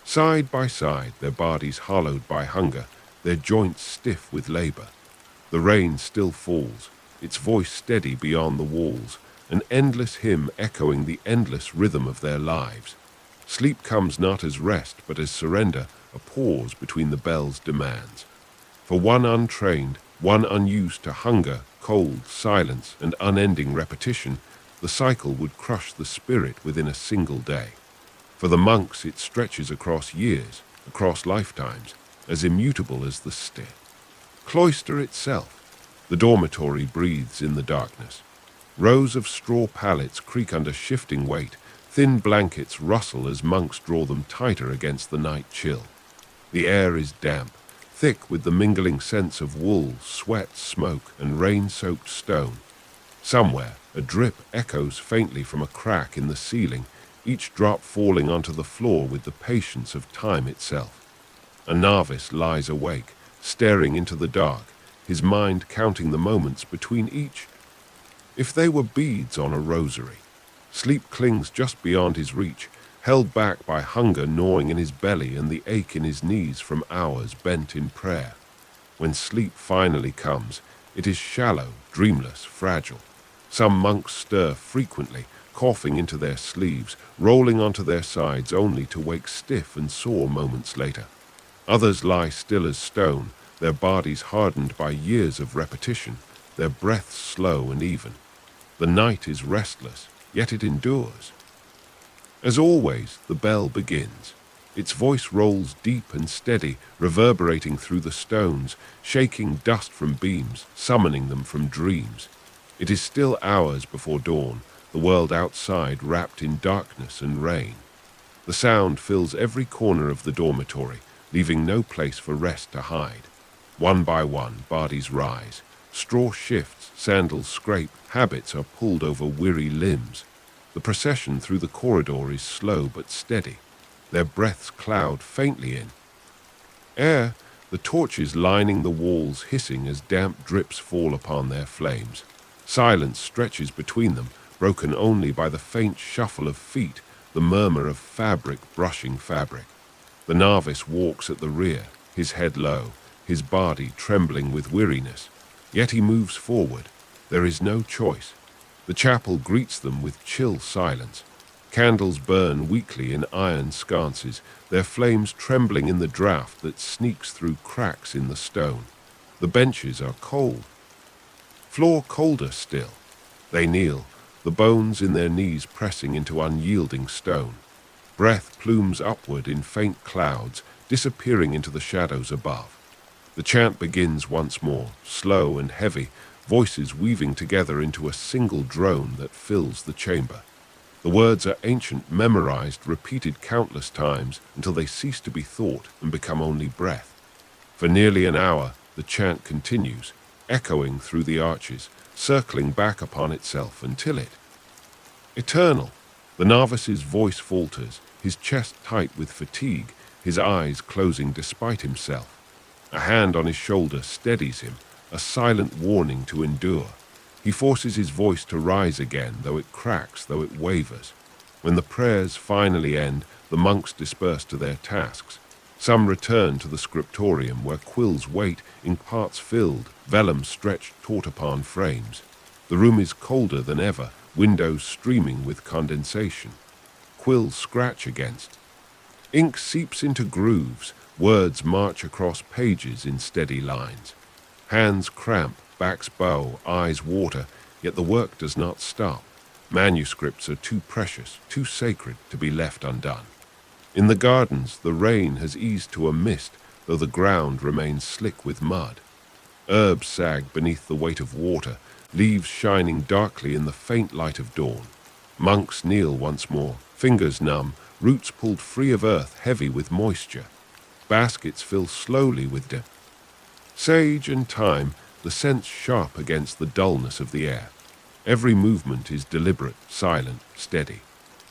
Side by side, their bodies hollowed by hunger, their joints stiff with labor. The rain still falls, its voice steady beyond the walls, an endless hymn echoing the endless rhythm of their lives. Sleep comes not as rest, but as surrender, a pause between the bell's demands. For one untrained, one unused to hunger, cold, silence, and unending repetition, the cycle would crush the spirit within a single day. For the monks, it stretches across years, across lifetimes, as immutable as the cloister itself. The dormitory breathes in the darkness. Rows of straw pallets creak under shifting weight, thin blankets rustle as monks draw them tighter against the night chill. The air is damp, thick with the mingling scents of wool, sweat, smoke, and rain-soaked stone. Somewhere, a drip echoes faintly from a crack in the ceiling, each drop falling onto the floor with the patience of time itself. A novice lies awake, staring into the dark, his mind counting the moments between each. If they were beads on a rosary, sleep clings just beyond his reach, held back by hunger gnawing in his belly and the ache in his knees from hours bent in prayer. When sleep finally comes, it is shallow, dreamless, fragile. Some monks stir frequently, coughing into their sleeves, rolling onto their sides only to wake stiff and sore moments later. Others lie still as stone, their bodies hardened by years of repetition, their breaths slow and even. The night is restless, yet it endures. As always, the bell begins. Its voice rolls deep and steady, reverberating through the stones, shaking dust from beams, summoning them from dreams. It is still hours before dawn, the world outside wrapped in darkness and rain. The sound fills every corner of the dormitory, leaving no place for rest to hide. One by one, bodies rise. Straw shifts, sandals scrape, habits are pulled over weary limbs. The procession through the corridor is slow but steady. Their breaths cloud faintly in air, the torches lining the walls hissing as damp drips fall upon their flames. Silence stretches between them, broken only by the faint shuffle of feet, the murmur of fabric brushing fabric. The novice walks at the rear, his head low, his body trembling with weariness. Yet he moves forward. There is no choice. The chapel greets them with chill silence. Candles burn weakly in iron sconces, their flames trembling in the draught that sneaks through cracks in the stone. The benches are cold. Floor colder still. They kneel, the bones in their knees pressing into unyielding stone. Breath plumes upward in faint clouds, disappearing into the shadows above. The chant begins once more, slow and heavy, voices weaving together into a single drone that fills the chamber. The words are ancient, memorized, repeated countless times until they cease to be thought and become only breath. For nearly an hour, the chant continues, echoing through the arches, circling back upon itself until it. Eternal. The novice's voice falters, his chest tight with fatigue, his eyes closing despite himself. A hand on his shoulder steadies him, a silent warning to endure. He forces his voice to rise again, though it cracks, though it wavers. When the prayers finally end, the monks disperse to their tasks. Some return to the Scriptorium, where quills wait, ink parts filled, vellum stretched taut upon frames. The room is colder than ever, windows streaming with condensation. Quills scratch against. Ink seeps into grooves, words march across pages in steady lines. Hands cramp, backs bow, eyes water, yet the work does not stop. Manuscripts are too precious, too sacred to be left undone. In the gardens, the rain has eased to a mist, though the ground remains slick with mud. Herbs sag beneath the weight of water, leaves shining darkly in the faint light of dawn. Monks kneel once more, fingers numb, roots pulled free of earth heavy with moisture. Baskets fill slowly with damp. Sage and thyme, the scents sharp against the dullness of the air. Every movement is deliberate, silent, steady.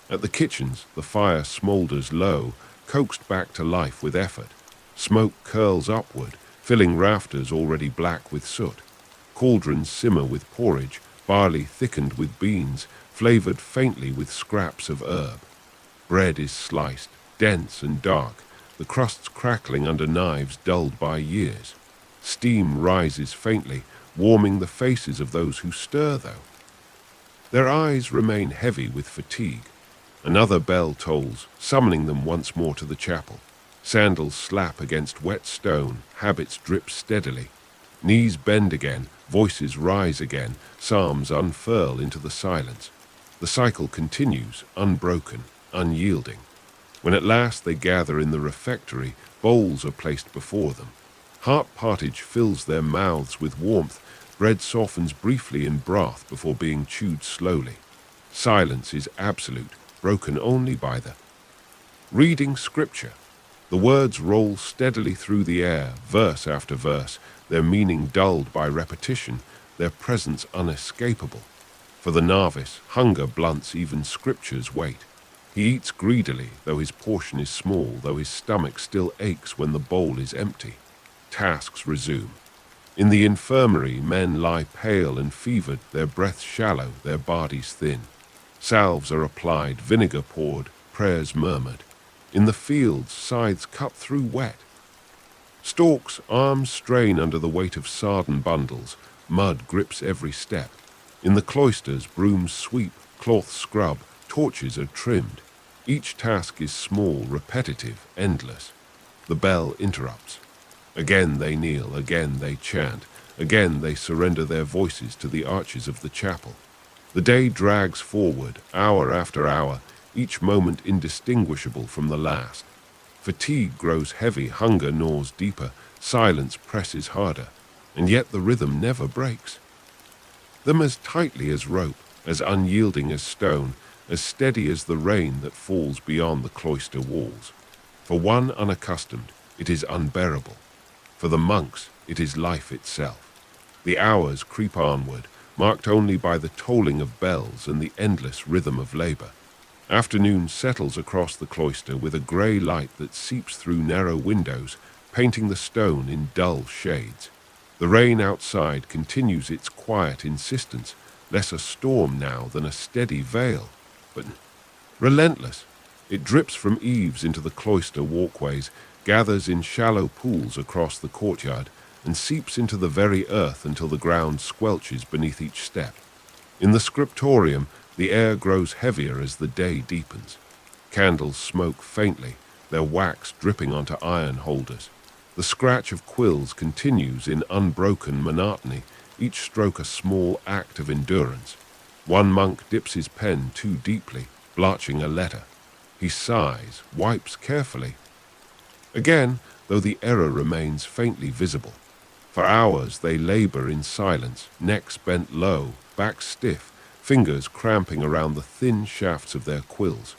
At the kitchens, the fire smoulders low, coaxed back to life with effort. Smoke curls upward, filling rafters already black with soot. Cauldrons simmer with porridge, barley thickened with beans, flavored faintly with scraps of herb. Bread is sliced, dense and dark, the crusts crackling under knives dulled by years. Steam rises faintly, warming the faces of those who stir, though. Their eyes remain heavy with fatigue. Another bell tolls, summoning them once more to the chapel. Sandals slap against wet stone, habits drip steadily. Knees bend again, voices rise again, psalms unfurl into the silence. The cycle continues, unbroken, unyielding. When at last they gather in the refectory, bowls are placed before them. Heart partage fills their mouths with warmth, bread softens briefly in broth before being chewed slowly. Silence is absolute, broken only by the reading Scripture. The words roll steadily through the air, verse after verse, their meaning dulled by repetition, their presence unescapable. For the novice, hunger blunts even Scripture's weight. He eats greedily, though his portion is small, though his stomach still aches when the bowl is empty. Tasks resume. In the infirmary, men lie pale and fevered, their breath shallow, their bodies thin. Salves are applied, vinegar poured, prayers murmured. In the fields, scythes cut through wet. Stalks, arms strain under the weight of sodden bundles. Mud grips every step. In the cloisters, brooms sweep, cloths scrub, torches are trimmed. Each task is small, repetitive, endless. The bell interrupts. Again they kneel, again they chant, again they surrender their voices to the arches of the chapel. The day drags forward, hour after hour, each moment indistinguishable from the last. Fatigue grows heavy, hunger gnaws deeper, silence presses harder, and yet the rhythm never breaks. Them as tightly as rope, as unyielding as stone, as steady as the rain that falls beyond the cloister walls. For one unaccustomed, it is unbearable. For the monks, it is life itself. The hours creep onward, marked only by the tolling of bells and the endless rhythm of labor. Afternoon settles across the cloister with a gray light that seeps through narrow windows, painting the stone in dull shades. The rain outside continues its quiet insistence, less a storm now than a steady veil, but relentless. It drips from eaves into the cloister walkways, gathers in shallow pools across the courtyard, and seeps into the very earth until the ground squelches beneath each step. In the Scriptorium, the air grows heavier as the day deepens. Candles smoke faintly, their wax dripping onto iron holders. The scratch of quills continues in unbroken monotony, each stroke a small act of endurance. One monk dips his pen too deeply, blotching a letter. He sighs, wipes carefully. Again, though the error remains faintly visible. For hours they labor in silence, necks bent low, backs stiff, fingers cramping around the thin shafts of their quills.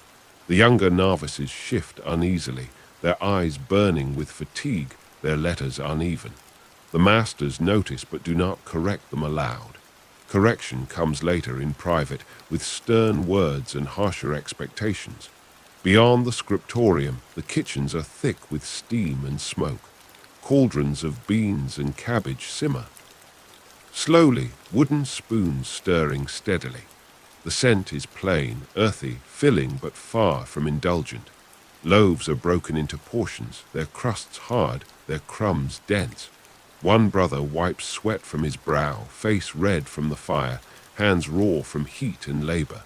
The younger novices shift uneasily, their eyes burning with fatigue, their letters uneven. The masters notice but do not correct them aloud. Correction comes later in private, with stern words and harsher expectations. Beyond the Scriptorium, the kitchens are thick with steam and smoke. Cauldrons of beans and cabbage simmer. Slowly, wooden spoons stirring steadily. The scent is plain, earthy, filling but far from indulgent. Loaves are broken into portions, their crusts hard, their crumbs dense. One brother wipes sweat from his brow, face red from the fire, hands raw from heat and labor.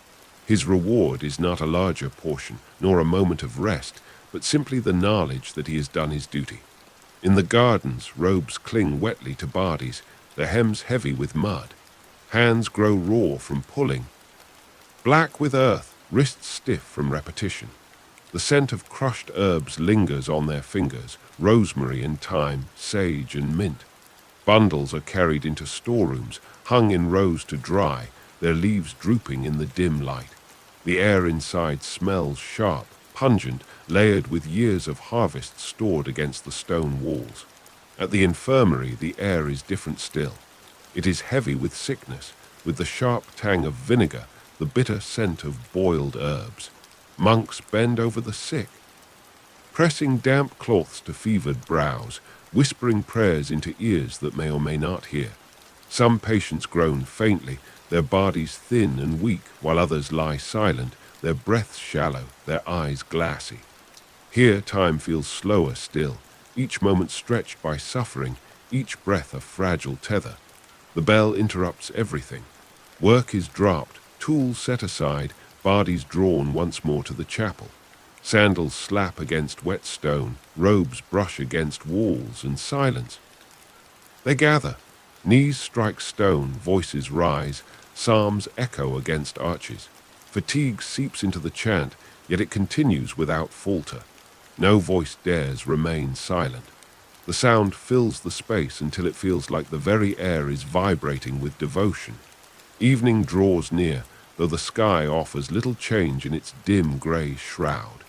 His reward is not a larger portion, nor a moment of rest, but simply the knowledge that he has done his duty. In the gardens, robes cling wetly to bodies, their hems heavy with mud. Hands grow raw from pulling. Black with earth, wrists stiff from repetition. The scent of crushed herbs lingers on their fingers, rosemary and thyme, sage and mint. Bundles are carried into storerooms, hung in rows to dry, their leaves drooping in the dim light. The air inside smells sharp, pungent, layered with years of harvest stored against the stone walls. At the infirmary, the air is different still. It is heavy with sickness, with the sharp tang of vinegar, the bitter scent of boiled herbs. Monks bend over the sick, pressing damp cloths to fevered brows, whispering prayers into ears that may or may not hear. Some patients groan faintly, their bodies thin and weak, while others lie silent, their breaths shallow, their eyes glassy. Here time feels slower still, each moment stretched by suffering, each breath a fragile tether. The bell interrupts everything. Work is dropped, tools set aside, bodies drawn once more to the chapel. Sandals slap against wet stone, robes brush against walls, and silence. They gather. Knees strike stone, voices rise, psalms echo against arches. Fatigue seeps into the chant, yet it continues without falter. No voice dares remain silent. The sound fills the space until it feels like the very air is vibrating with devotion. Evening draws near, though the sky offers little change in its dim grey shroud.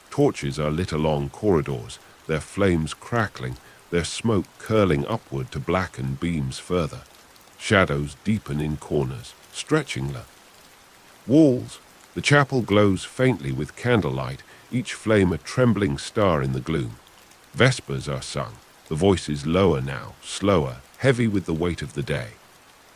Torches are lit along corridors, their flames crackling, their smoke curling upward to blacken beams further. Shadows deepen in corners, stretching the walls. The chapel glows faintly with candlelight, each flame a trembling star in the gloom. Vespers are sung, the voices lower now, slower, heavy with the weight of the day.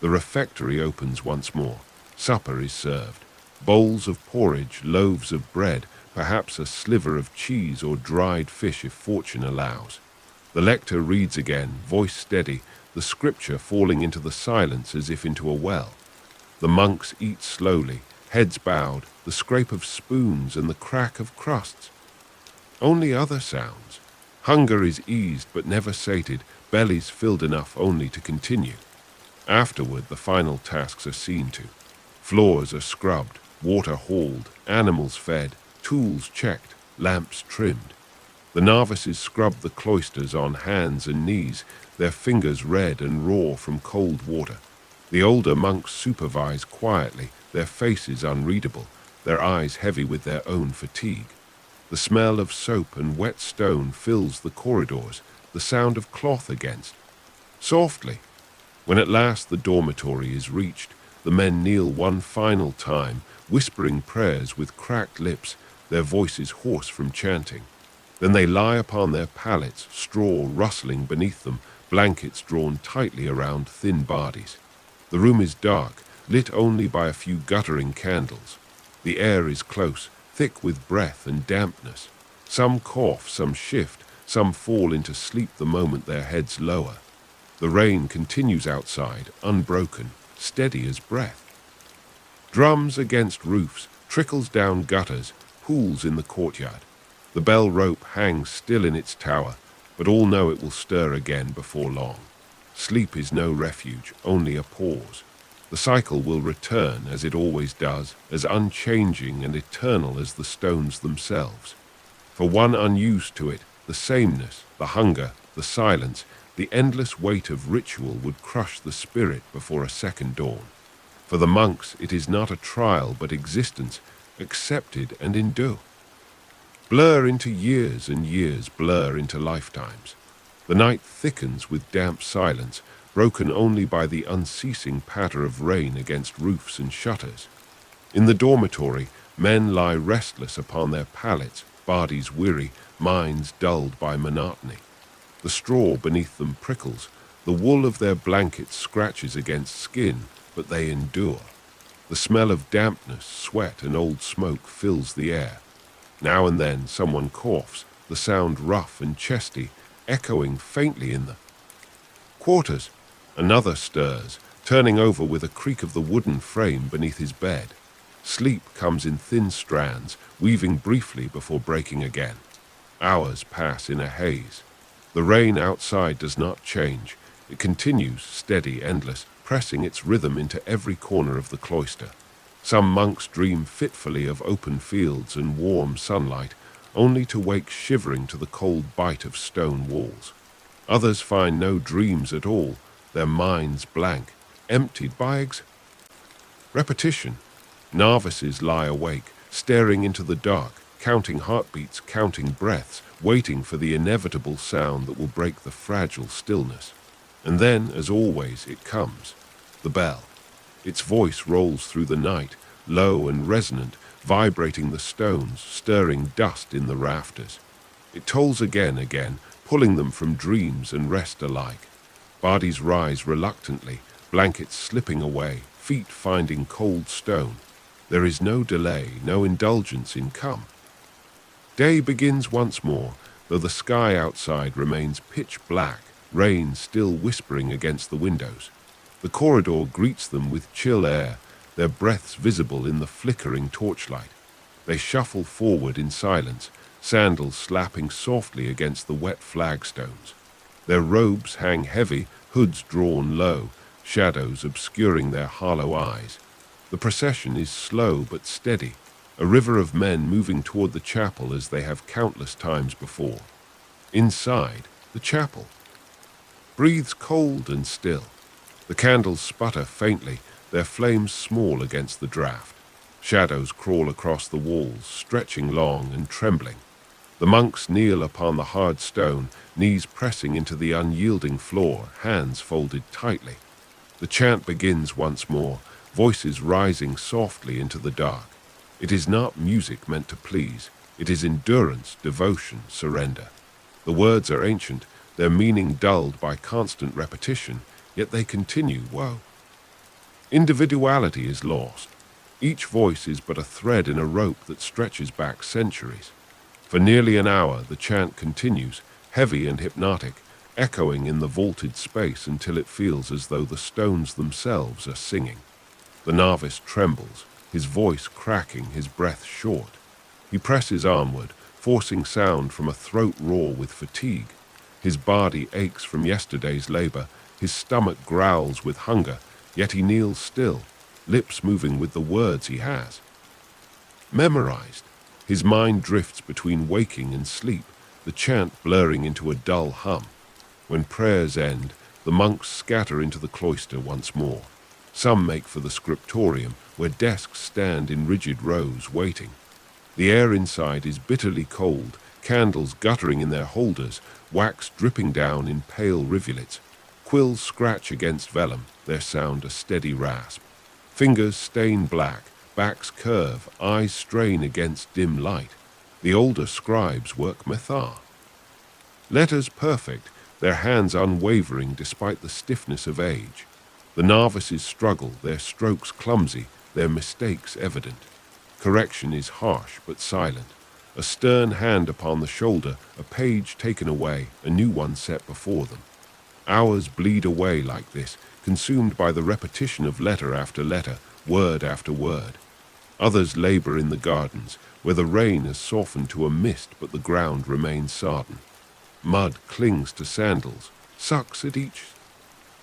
The refectory opens once more. Supper is served. Bowls of porridge, loaves of bread, perhaps a sliver of cheese or dried fish if fortune allows. The lector reads again, voice steady, the scripture falling into the silence as if into a well. The monks eat slowly, heads bowed, the scrape of spoons and the crack of crusts. Only other sounds. Hunger is eased but never sated, bellies filled enough only to continue. Afterward, the final tasks are seen to. Floors are scrubbed, water hauled, animals fed, tools checked, lamps trimmed. The novices scrub the cloisters on hands and knees, their fingers red and raw from cold water. The older monks supervise quietly, their faces unreadable, their eyes heavy with their own fatigue. The smell of soap and wet stone fills the corridors, the sound of cloth against. Softly, when at last the dormitory is reached, the men kneel one final time, whispering prayers with cracked lips, their voices hoarse from chanting. Then they lie upon their pallets, straw rustling beneath them, blankets drawn tightly around thin bodies. The room is dark, lit only by a few guttering candles. The air is close, thick with breath and dampness. Some cough, some shift, some fall into sleep the moment their heads lower. The rain continues outside, unbroken, steady as breath. Drums against roofs, trickles down gutters, pools in the courtyard. The bell rope hangs still in its tower, but all know it will stir again before long. Sleep is no refuge, only a pause. The cycle will return, as it always does, as unchanging and eternal as the stones themselves. For one unused to it, the sameness, the hunger, the silence, the endless weight of ritual would crush the spirit before a second dawn. For the monks, it is not a trial but existence, accepted and endure. Blur into years and years blur into lifetimes. The night thickens with damp silence, broken only by the unceasing patter of rain against roofs and shutters. In the dormitory, men lie restless upon their pallets, bodies weary, minds dulled by monotony. The straw beneath them prickles, the wool of their blankets scratches against skin, but they endure. The smell of dampness, sweat, and old smoke fills the air. Now and then someone coughs, the sound rough and chesty, echoing faintly in the quarters. Another stirs, turning over with a creak of the wooden frame beneath his bed. Sleep comes in thin strands, weaving briefly before breaking again. Hours pass in a haze. The rain outside does not change. It continues, steady, endless, pressing its rhythm into every corner of the cloister. Some monks dream fitfully of open fields and warm sunlight, only to wake shivering to the cold bite of stone walls. Others find no dreams at all, their minds blank, emptied by repetition. Novices lie awake, staring into the dark, counting heartbeats, counting breaths, waiting for the inevitable sound that will break the fragile stillness. And then, as always, it comes. The bell. Its voice rolls through the night, low and resonant, vibrating the stones, stirring dust in the rafters. It tolls again, pulling them from dreams and rest alike. Bodies rise reluctantly, blankets slipping away, feet finding cold stone. There is no delay, no indulgence in come. Day begins once more, though the sky outside remains pitch black, rain still whispering against the windows. The corridor greets them with chill air, their breaths visible in the flickering torchlight. They shuffle forward in silence, sandals slapping softly against the wet flagstones. Their robes hang heavy, hoods drawn low, shadows obscuring their hollow eyes. The procession is slow but steady, a river of men moving toward the chapel as they have countless times before. Inside, the chapel breathes cold and still. The candles sputter faintly, their flames small against the draught. Shadows crawl across the walls, stretching long and trembling. The monks kneel upon the hard stone, knees pressing into the unyielding floor, hands folded tightly. The chant begins once more, voices rising softly into the dark. It is not music meant to please. It is endurance, devotion, surrender. The words are ancient, their meaning dulled by constant repetition, yet they continue, woe. Individuality is lost. Each voice is but a thread in a rope that stretches back centuries. For nearly an hour, the chant continues, heavy and hypnotic, echoing in the vaulted space until it feels as though the stones themselves are singing. The novice trembles, his voice cracking, his breath short. He presses onward, forcing sound from a throat raw with fatigue. His body aches from yesterday's labor, his stomach growls with hunger, yet he kneels still, lips moving with the words he has memorized. His mind drifts between waking and sleep, the chant blurring into a dull hum. When prayers end, the monks scatter into the cloister once more. Some make for the Scriptorium, where desks stand in rigid rows, waiting. The air inside is bitterly cold, candles guttering in their holders, wax dripping down in pale rivulets. Quills scratch against vellum, their sound a steady rasp. Fingers stain black, backs curve, eyes strain against dim light. The older scribes work methar. Letters perfect, their hands unwavering despite the stiffness of age. The novices struggle, their strokes clumsy, their mistakes evident. Correction is harsh but silent. A stern hand upon the shoulder, a page taken away, a new one set before them. Hours bleed away like this, consumed by the repetition of letter after letter, word after word. Others labor in the gardens, where the rain has softened to a mist but the ground remains sodden. Mud clings to sandals, sucks at each.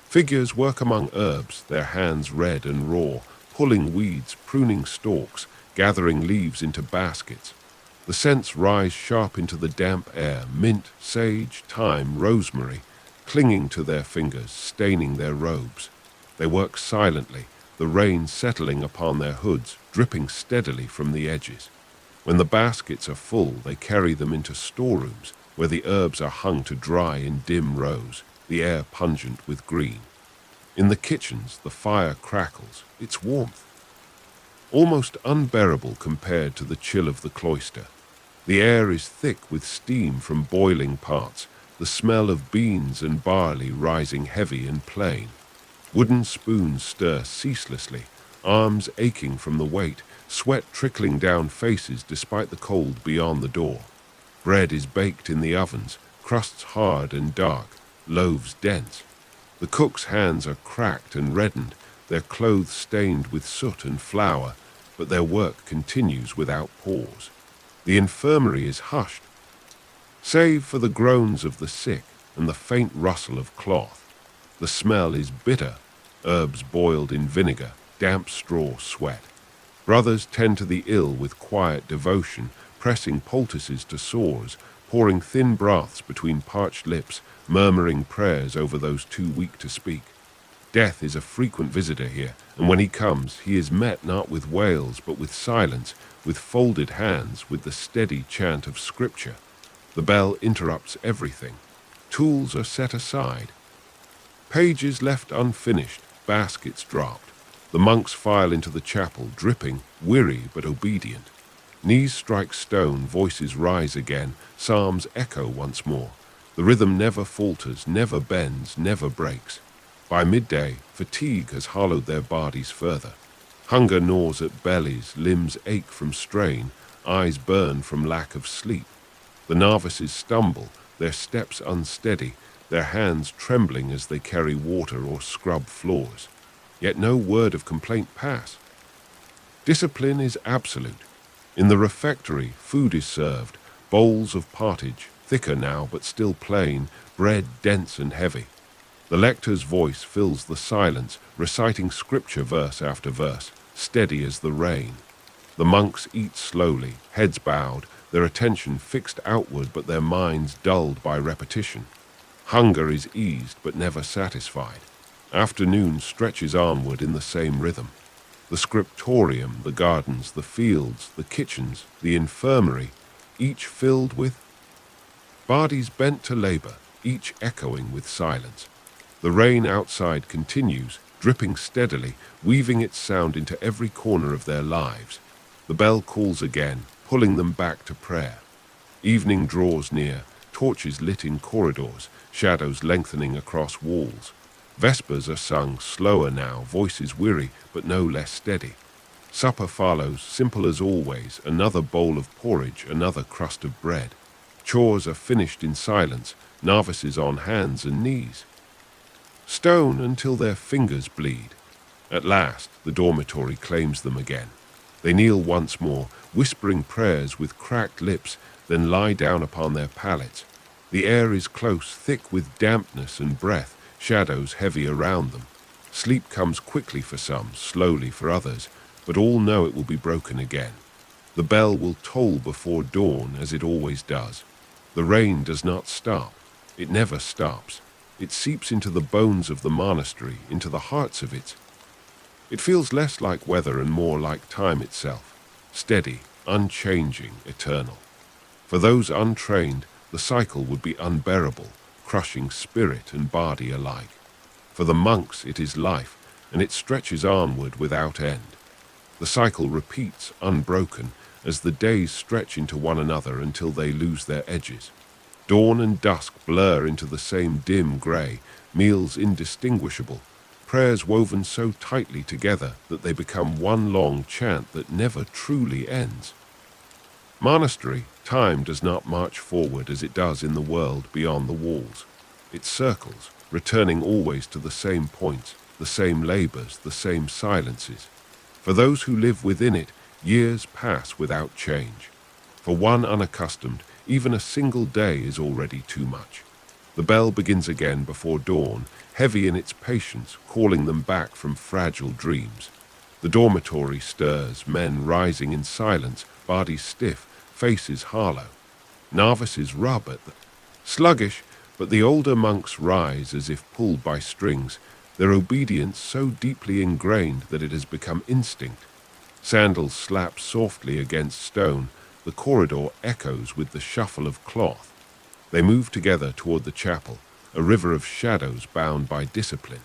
Figures work among herbs, their hands red and raw, pulling weeds, pruning stalks, gathering leaves into baskets. The scents rise sharp into the damp air, mint, sage, thyme, rosemary, clinging to their fingers, staining their robes. They work silently, the rain settling upon their hoods, dripping steadily from the edges. When the baskets are full, they carry them into storerooms, where the herbs are hung to dry in dim rows, the air pungent with green. In the kitchens, the fire crackles, its warmth almost unbearable compared to the chill of the cloister. The air is thick with steam from boiling pots, the smell of beans and barley rising heavy and plain. Wooden spoons stir ceaselessly, arms aching from the weight, sweat trickling down faces despite the cold beyond the door. Bread is baked in the ovens, crusts hard and dark, loaves dense. The cook's hands are cracked and reddened, their clothes stained with soot and flour, but their work continues without pause. The infirmary is hushed, save for the groans of the sick and the faint rustle of cloth. The smell is bitter, herbs boiled in vinegar, damp straw sweat. Brothers tend to the ill with quiet devotion, pressing poultices to sores, pouring thin broths between parched lips, murmuring prayers over those too weak to speak. Death is a frequent visitor here, and when he comes, he is met not with wails, but with silence, with folded hands, with the steady chant of Scripture. The bell interrupts everything. Tools are set aside. Pages left unfinished, baskets dropped. The monks file into the chapel, dripping, weary but obedient. Knees strike stone, voices rise again, psalms echo once more. The rhythm never falters, never bends, never breaks. By midday, fatigue has hollowed their bodies further. Hunger gnaws at bellies, limbs ache from strain, eyes burn from lack of sleep. The novices stumble, their steps unsteady, their hands trembling as they carry water or scrub floors. Yet no word of complaint pass. Discipline is absolute. In the refectory, food is served, bowls of pottage, thicker now but still plain, bread dense and heavy. The lector's voice fills the silence, reciting scripture verse after verse, steady as the rain. The monks eat slowly, heads bowed, their attention fixed outward but their minds dulled by repetition. Hunger is eased but never satisfied. Afternoon stretches onward in the same rhythm. The scriptorium, the gardens, the fields, the kitchens, the infirmary, each filled with bodies bent to labor, each echoing with silence. The rain outside continues, dripping steadily, weaving its sound into every corner of their lives. The bell calls again, pulling them back to prayer. Evening draws near, torches lit in corridors, shadows lengthening across walls. Vespers are sung, slower now, voices weary, but no less steady. Supper follows, simple as always, another bowl of porridge, another crust of bread. Chores are finished in silence, novices on hands and knees. Stone until their fingers bleed. At last, the dormitory claims them again. They kneel once more, whispering prayers with cracked lips, then lie down upon their pallets. The air is close, thick with dampness and breath, shadows heavy around them. Sleep comes quickly for some, slowly for others, but all know it will be broken again. The bell will toll before dawn, as it always does. The rain does not stop. It never stops. It seeps into the bones of the monastery, into the hearts of it. It feels less like weather and more like time itself, steady, unchanging, eternal. For those untrained, the cycle would be unbearable, crushing spirit and body alike. For the monks it is life, and it stretches onward without end. The cycle repeats, unbroken, as the days stretch into one another until they lose their edges. Dawn and dusk blur into the same dim grey, meals indistinguishable, prayers woven so tightly together that they become one long chant that never truly ends. Monastery, time does not march forward as it does in the world beyond the walls. It circles, returning always to the same points, the same labours, the same silences. For those who live within it, years pass without change. For one unaccustomed, even a single day is already too much. The bell begins again before dawn, heavy in its patience, calling them back from fragile dreams. The dormitory stirs, men rising in silence, bodies stiff, faces hollow. Novices rub at them. Sluggish, but the older monks rise as if pulled by strings, their obedience so deeply ingrained that it has become instinct. Sandals slap softly against stone. The corridor echoes with the shuffle of cloth. They move together toward the chapel, a river of shadows bound by discipline.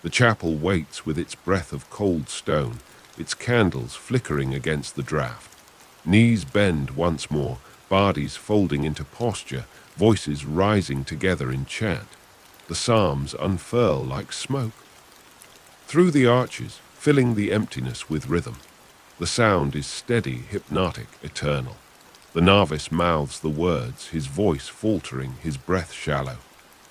The chapel waits with its breath of cold stone, its candles flickering against the draught. Knees bend once more, bodies folding into posture, voices rising together in chant. The psalms unfurl like smoke. Through the arches, filling the emptiness with rhythm. The sound is steady, hypnotic, eternal. The novice mouths the words, his voice faltering, his breath shallow.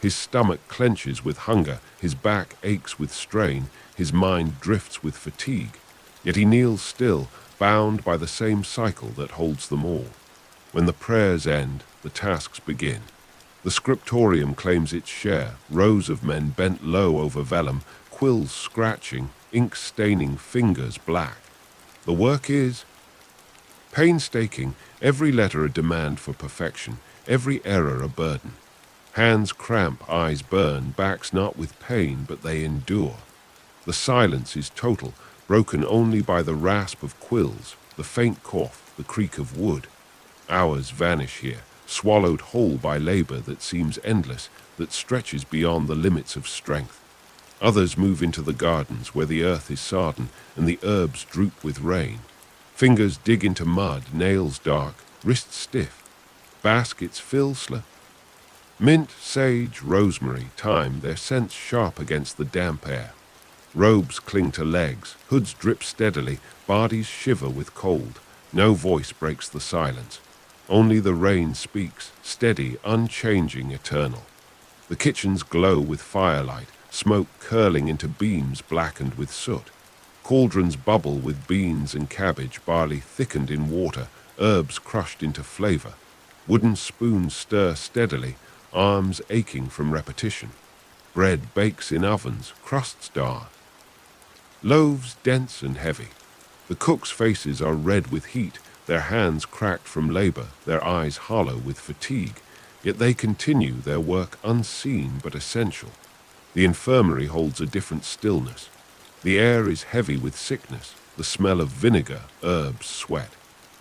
His stomach clenches with hunger, his back aches with strain, his mind drifts with fatigue. Yet he kneels still, bound by the same cycle that holds them all. When the prayers end, the tasks begin. The scriptorium claims its share, rows of men bent low over vellum, quills scratching, ink staining fingers black. The work is painstaking, every letter a demand for perfection, every error a burden. Hands cramp, eyes burn, backs not with pain, but they endure. The silence is total, broken only by the rasp of quills, the faint cough, the creak of wood. Hours vanish here, swallowed whole by labor that seems endless, that stretches beyond the limits of strength. Others move into the gardens where the earth is sodden and the herbs droop with rain. Fingers dig into mud, nails dark, wrists stiff. Baskets fill mint, sage, rosemary, thyme, their scents sharp against the damp air. Robes cling to legs, hoods drip steadily, bodies shiver with cold. No voice breaks the silence. Only the rain speaks, steady, unchanging, eternal. The kitchens glow with firelight, smoke curling into beams blackened with soot. Cauldrons bubble with beans and cabbage, barley thickened in water, herbs crushed into flavor. Wooden spoons stir steadily, arms aching from repetition. Bread bakes in ovens, crusts dar. Loaves dense and heavy. The cooks' faces are red with heat, their hands cracked from labor, their eyes hollow with fatigue, yet they continue their work unseen but essential. The infirmary holds a different stillness. The air is heavy with sickness, the smell of vinegar, herbs, sweat.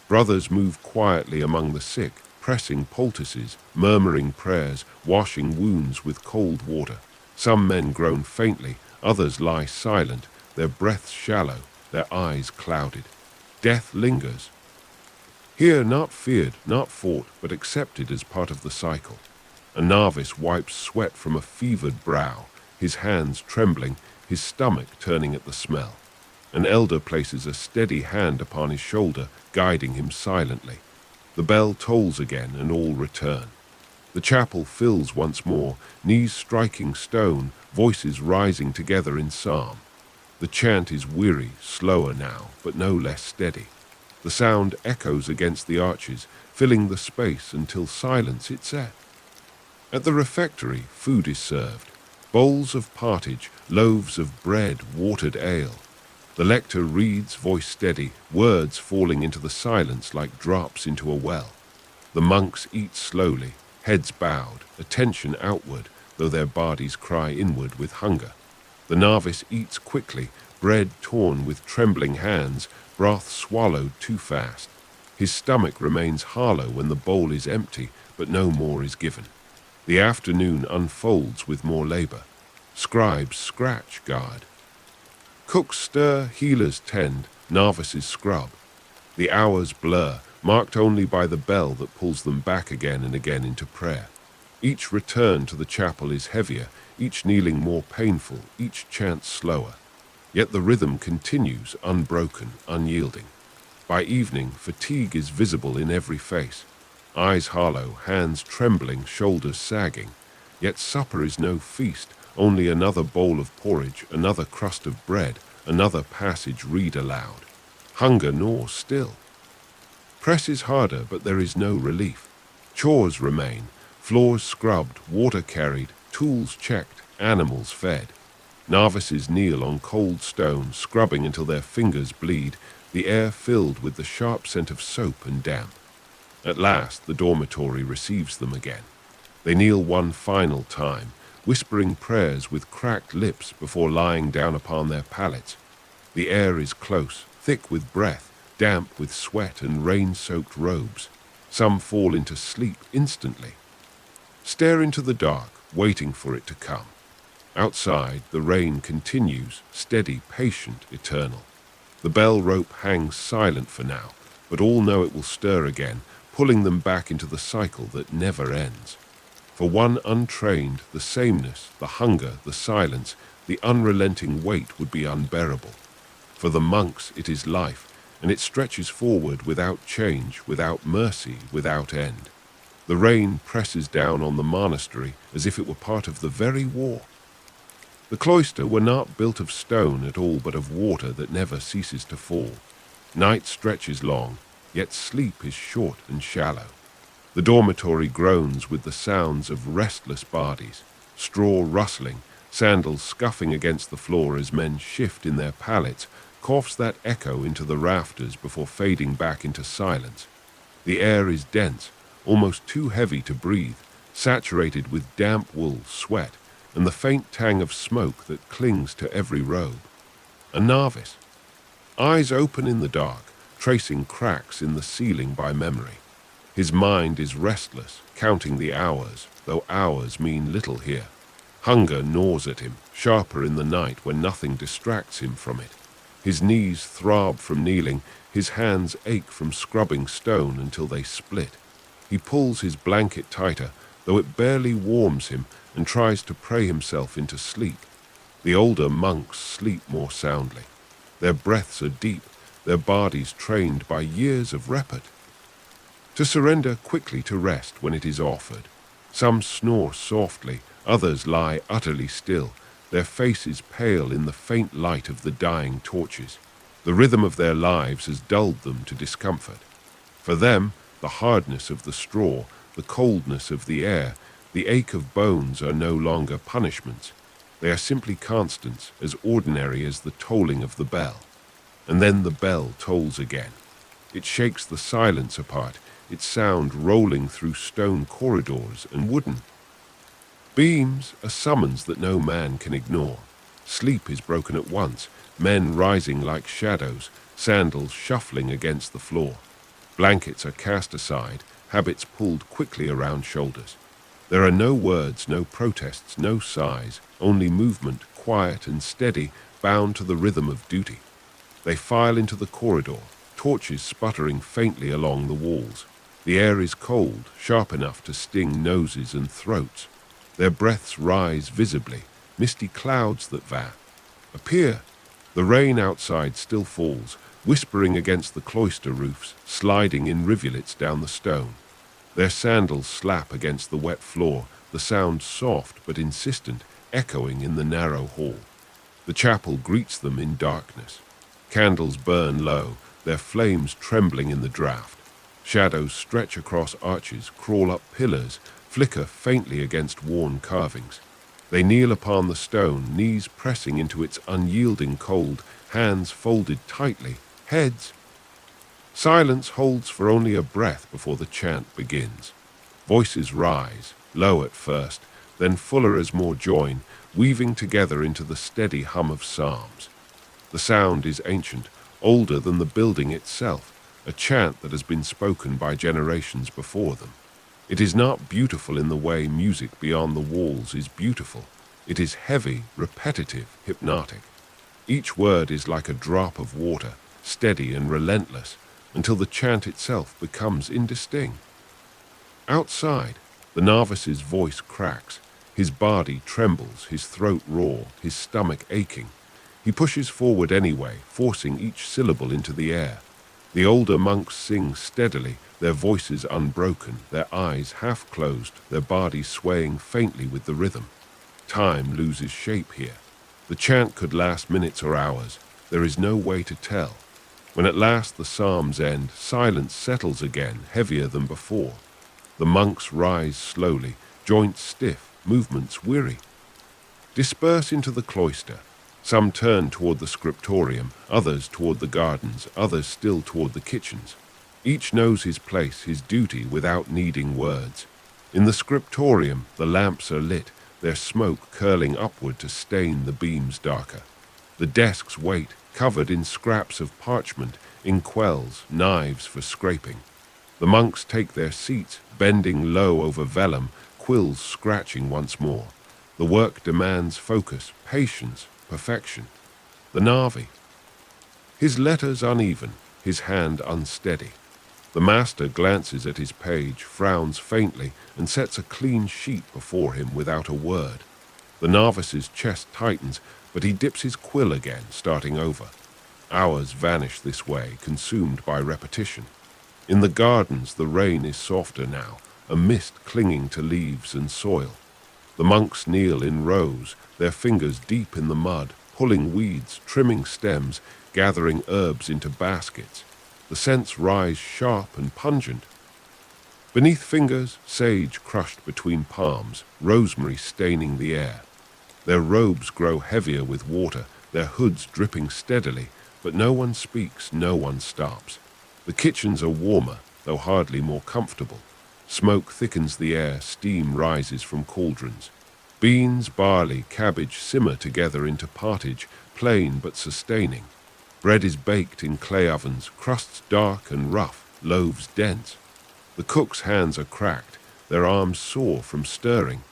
Brothers move quietly among the sick, pressing poultices, murmuring prayers, washing wounds with cold water. Some men groan faintly, others lie silent, their breaths shallow, their eyes clouded. Death lingers. Here not feared, not fought, but accepted as part of the cycle. A novice wipes sweat from a fevered brow, his hands trembling, his stomach turning at the smell. An elder places a steady hand upon his shoulder, guiding him silently. The bell tolls again, and all return. The chapel fills once more, knees striking stone, voices rising together in psalm. The chant is weary, slower now, but no less steady. The sound echoes against the arches, filling the space until silence it set. At the refectory, food is served. Bowls of partridge, loaves of bread, watered ale. The lector reads, voice steady, words falling into the silence like drops into a well. The monks eat slowly, heads bowed, attention outward, though their bodies cry inward with hunger. The novice eats quickly, bread torn with trembling hands, broth swallowed too fast. His stomach remains hollow when the bowl is empty, but no more is given. The afternoon unfolds with more labor. Scribes scratch guard. Cooks stir, healers tend, novices scrub. The hours blur, marked only by the bell that pulls them back again and again into prayer. Each return to the chapel is heavier, each kneeling more painful, each chant slower. Yet the rhythm continues, unbroken, unyielding. By evening, fatigue is visible in every face. Eyes hollow, hands trembling, shoulders sagging. Yet supper is no feast, only another bowl of porridge, another crust of bread, another passage read aloud. Hunger gnaws still. Press is harder, but there is no relief. Chores remain, floors scrubbed, water carried, tools checked, animals fed. Novices kneel on cold stone, scrubbing until their fingers bleed, the air filled with the sharp scent of soap and damp. At last, the dormitory receives them again. They kneel one final time, whispering prayers with cracked lips before lying down upon their pallets. The air is close, thick with breath, damp with sweat and rain-soaked robes. Some fall into sleep instantly. Stare into the dark, waiting for it to come. Outside, the rain continues, steady, patient, eternal. The bell rope hangs silent for now, but all know it will stir again, pulling them back into the cycle that never ends. For one untrained, the sameness, the hunger, the silence, the unrelenting weight would be unbearable. For the monks, it is life, and it stretches forward without change, without mercy, without end. The rain presses down on the monastery as if it were part of the very war. The cloister were not built of stone at all, but of water that never ceases to fall. Night stretches long, yet sleep is short and shallow. The dormitory groans with the sounds of restless bodies, straw rustling, sandals scuffing against the floor as men shift in their pallets, coughs that echo into the rafters before fading back into silence. The air is dense, almost too heavy to breathe, saturated with damp wool, sweat, and the faint tang of smoke that clings to every robe. A novice, eyes open in the dark, tracing cracks in the ceiling by memory. His mind is restless, counting the hours, though hours mean little here. Hunger gnaws at him, sharper in the night when nothing distracts him from it. His knees throb from kneeling, his hands ache from scrubbing stone until they split. He pulls his blanket tighter, though it barely warms him, and tries to pray himself into sleep. The older monks sleep more soundly. Their breaths are deep, their bodies trained by years of repute. To surrender quickly to rest when it is offered. Some snore softly, others lie utterly still, their faces pale in the faint light of the dying torches. The rhythm of their lives has dulled them to discomfort. For them, the hardness of the straw, the coldness of the air, the ache of bones are no longer punishments. They are simply constants, as ordinary as the tolling of the bell. And then the bell tolls again. It shakes the silence apart, its sound rolling through stone corridors and wooden. Beams, a summons that no man can ignore. Sleep is broken at once, men rising like shadows, sandals shuffling against the floor. Blankets are cast aside, habits pulled quickly around shoulders. There are no words, no protests, no sighs, only movement, quiet and steady, bound to the rhythm of duty. They file into the corridor, torches sputtering faintly along the walls. The air is cold, sharp enough to sting noses and throats. Their breaths rise visibly, misty clouds that appear. The rain outside still falls, whispering against the cloister roofs, sliding in rivulets down the stone. Their sandals slap against the wet floor, the sound soft but insistent, echoing in the narrow hall. The chapel greets them in darkness. Candles burn low, their flames trembling in the draught. Shadows stretch across arches, crawl up pillars, flicker faintly against worn carvings. They kneel upon the stone, knees pressing into its unyielding cold, hands folded tightly, heads. Silence holds for only a breath before the chant begins. Voices rise, low at first, then fuller as more join, weaving together into the steady hum of psalms. The sound is ancient, older than the building itself, a chant that has been spoken by generations before them. It is not beautiful in the way music beyond the walls is beautiful. It is heavy, repetitive, hypnotic. Each word is like a drop of water, steady and relentless, until the chant itself becomes indistinct. Outside, the novice's voice cracks. His body trembles, his throat raw, his stomach aching. He pushes forward anyway, forcing each syllable into the air. The older monks sing steadily, their voices unbroken, their eyes half closed, their bodies swaying faintly with the rhythm. Time loses shape here. The chant could last minutes or hours. There is no way to tell. When at last the psalms end, silence settles again, heavier than before. The monks rise slowly, joints stiff, movements weary. Disperse into the cloister. Some turn toward the Scriptorium, others toward the gardens, others still toward the kitchens. Each knows his place, his duty, without needing words. In the Scriptorium, the lamps are lit, their smoke curling upward to stain the beams darker. The desks wait, covered in scraps of parchment, inkwells, knives for scraping. The monks take their seats, bending low over vellum, quills scratching once more. The work demands focus, patience, perfection. The Navi. His letters uneven, his hand unsteady. The master glances at his page, frowns faintly, and sets a clean sheet before him without a word. The novice's chest tightens, but he dips his quill again, starting over. Hours vanish this way, consumed by repetition. In the gardens, the rain is softer now, a mist clinging to leaves and soil. The monks kneel in rows, their fingers deep in the mud, pulling weeds, trimming stems, gathering herbs into baskets. The scents rise sharp and pungent. Beneath fingers, sage crushed between palms, rosemary staining the air. Their robes grow heavier with water, their hoods dripping steadily, but no one speaks, no one stops. The kitchens are warmer, though hardly more comfortable. Smoke thickens the air, steam rises from cauldrons. Beans, barley, cabbage simmer together into pottage, plain but sustaining. Bread is baked in clay ovens, crusts dark and rough, loaves dense. The cook's hands are cracked, their arms sore from stirring,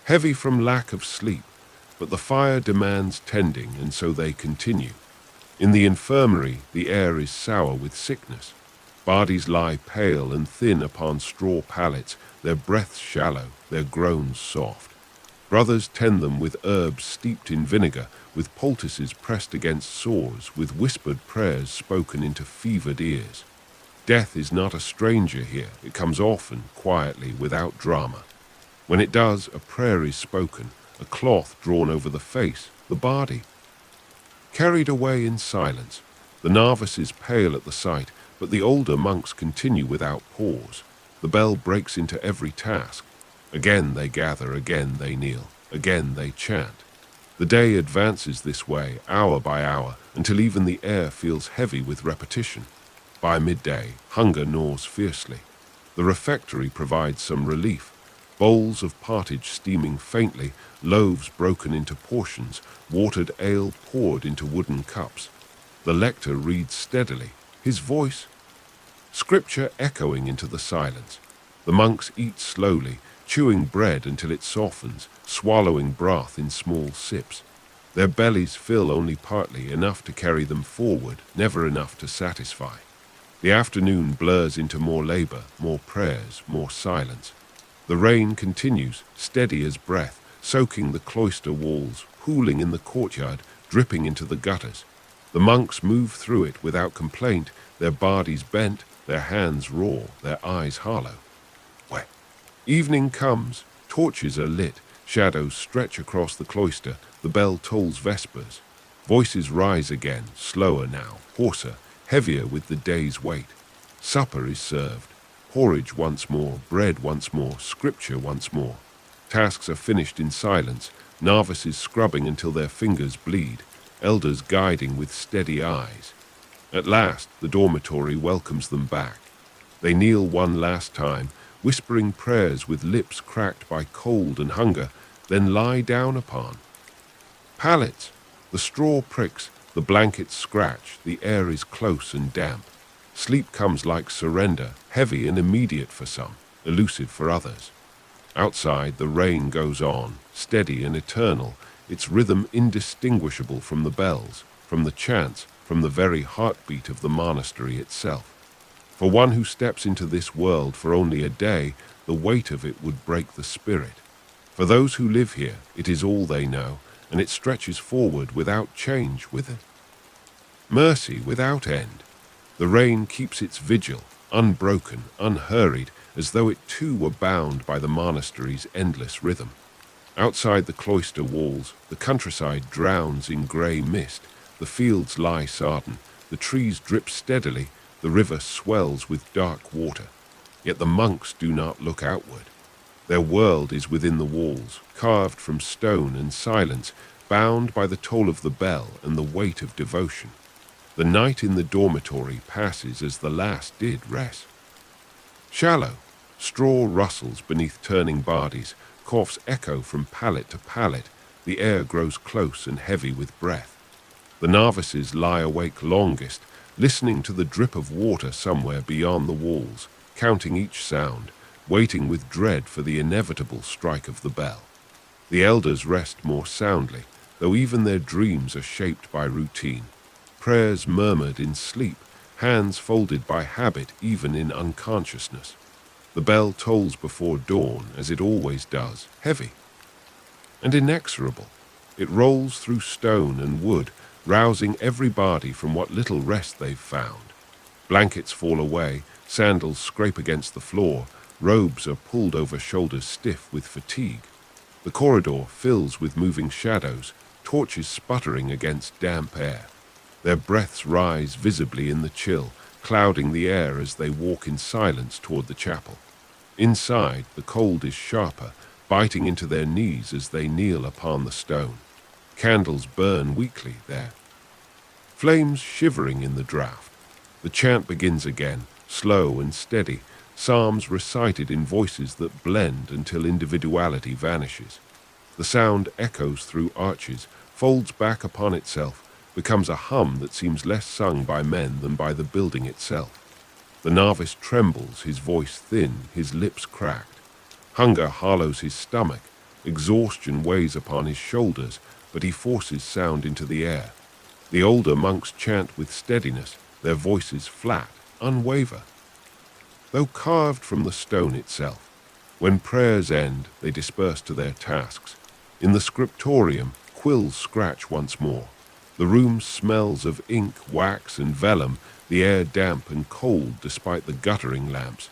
heavy from lack of sleep, but the fire demands tending, and so they continue. In the infirmary, the air is sour with sickness. Bodies lie pale and thin upon straw pallets, their breaths shallow, their groans soft. Brothers tend them with herbs steeped in vinegar, with poultices pressed against sores, with whispered prayers spoken into fevered ears. Death is not a stranger here. It comes often, quietly, without drama. When it does, a prayer is spoken, a cloth drawn over the face, the body. Carried away in silence, the novices pale at the sight, but the older monks continue without pause. The bell breaks into every task. Again they gather, again they kneel, again they chant. The day advances this way, hour by hour, until even the air feels heavy with repetition. By midday, hunger gnaws fiercely. The refectory provides some relief. Bowls of pottage steaming faintly, loaves broken into portions, watered ale poured into wooden cups. The lector reads steadily, his voice, Scripture echoing into the silence. The monks eat slowly, chewing bread until it softens, swallowing broth in small sips. Their bellies fill only partly, enough to carry them forward, never enough to satisfy. The afternoon blurs into more labor, more prayers, more silence. The rain continues, steady as breath, soaking the cloister walls, pooling in the courtyard, dripping into the gutters. The monks move through it without complaint, their bodies bent, their hands raw, their eyes hollow. Wet. Evening comes, torches are lit, shadows stretch across the cloister, the bell tolls Vespers. Voices rise again, slower now, hoarser, heavier with the day's weight. Supper is served. Porridge once more, bread once more, scripture once more. Tasks are finished in silence, novices scrubbing until their fingers bleed, elders guiding with steady eyes. At last, the dormitory welcomes them back. They kneel one last time, whispering prayers with lips cracked by cold and hunger, then lie down upon pallets. The straw pricks, the blankets scratch, the air is close and damp. Sleep comes like surrender, heavy and immediate for some, elusive for others. Outside, the rain goes on, steady and eternal, its rhythm indistinguishable from the bells, from the chants, from the very heartbeat of the monastery itself. For one who steps into this world for only a day, the weight of it would break the spirit. For those who live here, it is all they know, and it stretches forward without change with it. Mercy without end. The rain keeps its vigil, unbroken, unhurried, as though it too were bound by the monastery's endless rhythm. Outside the cloister walls, the countryside drowns in grey mist, the fields lie sodden, the trees drip steadily, the river swells with dark water. Yet the monks do not look outward. Their world is within the walls, carved from stone and silence, bound by the toll of the bell and the weight of devotion. The night in the dormitory passes as the last did rest. Shallow, straw rustles beneath turning bodies, coughs echo from pallet to pallet, the air grows close and heavy with breath. The novices lie awake longest, listening to the drip of water somewhere beyond the walls, counting each sound, waiting with dread for the inevitable strike of the bell. The elders rest more soundly, though even their dreams are shaped by routine. Prayers murmured in sleep, hands folded by habit even in unconsciousness. The bell tolls before dawn, as it always does, heavy and inexorable. It rolls through stone and wood, rousing every body from what little rest they've found. Blankets fall away, sandals scrape against the floor, robes are pulled over shoulders stiff with fatigue. The corridor fills with moving shadows, torches sputtering against damp air. Their breaths rise visibly in the chill, clouding the air as they walk in silence toward the chapel. Inside, the cold is sharper, biting into their knees as they kneel upon the stone. Candles burn weakly there. flames shivering in the draught. The chant begins again, slow and steady, psalms recited in voices that blend until individuality vanishes. The sound echoes through arches, folds back upon itself, becomes a hum that seems less sung by men than by the building itself. The novice trembles, his voice thin, his lips cracked. Hunger hollows his stomach, exhaustion weighs upon his shoulders, but he forces sound into the air. The older monks chant with steadiness, their voices flat, unwaver. Though carved from the stone itself, when prayers end, they disperse to their tasks. In the Scriptorium, quills scratch once more. The room smells of ink, wax, and vellum, the air damp and cold despite the guttering lamps.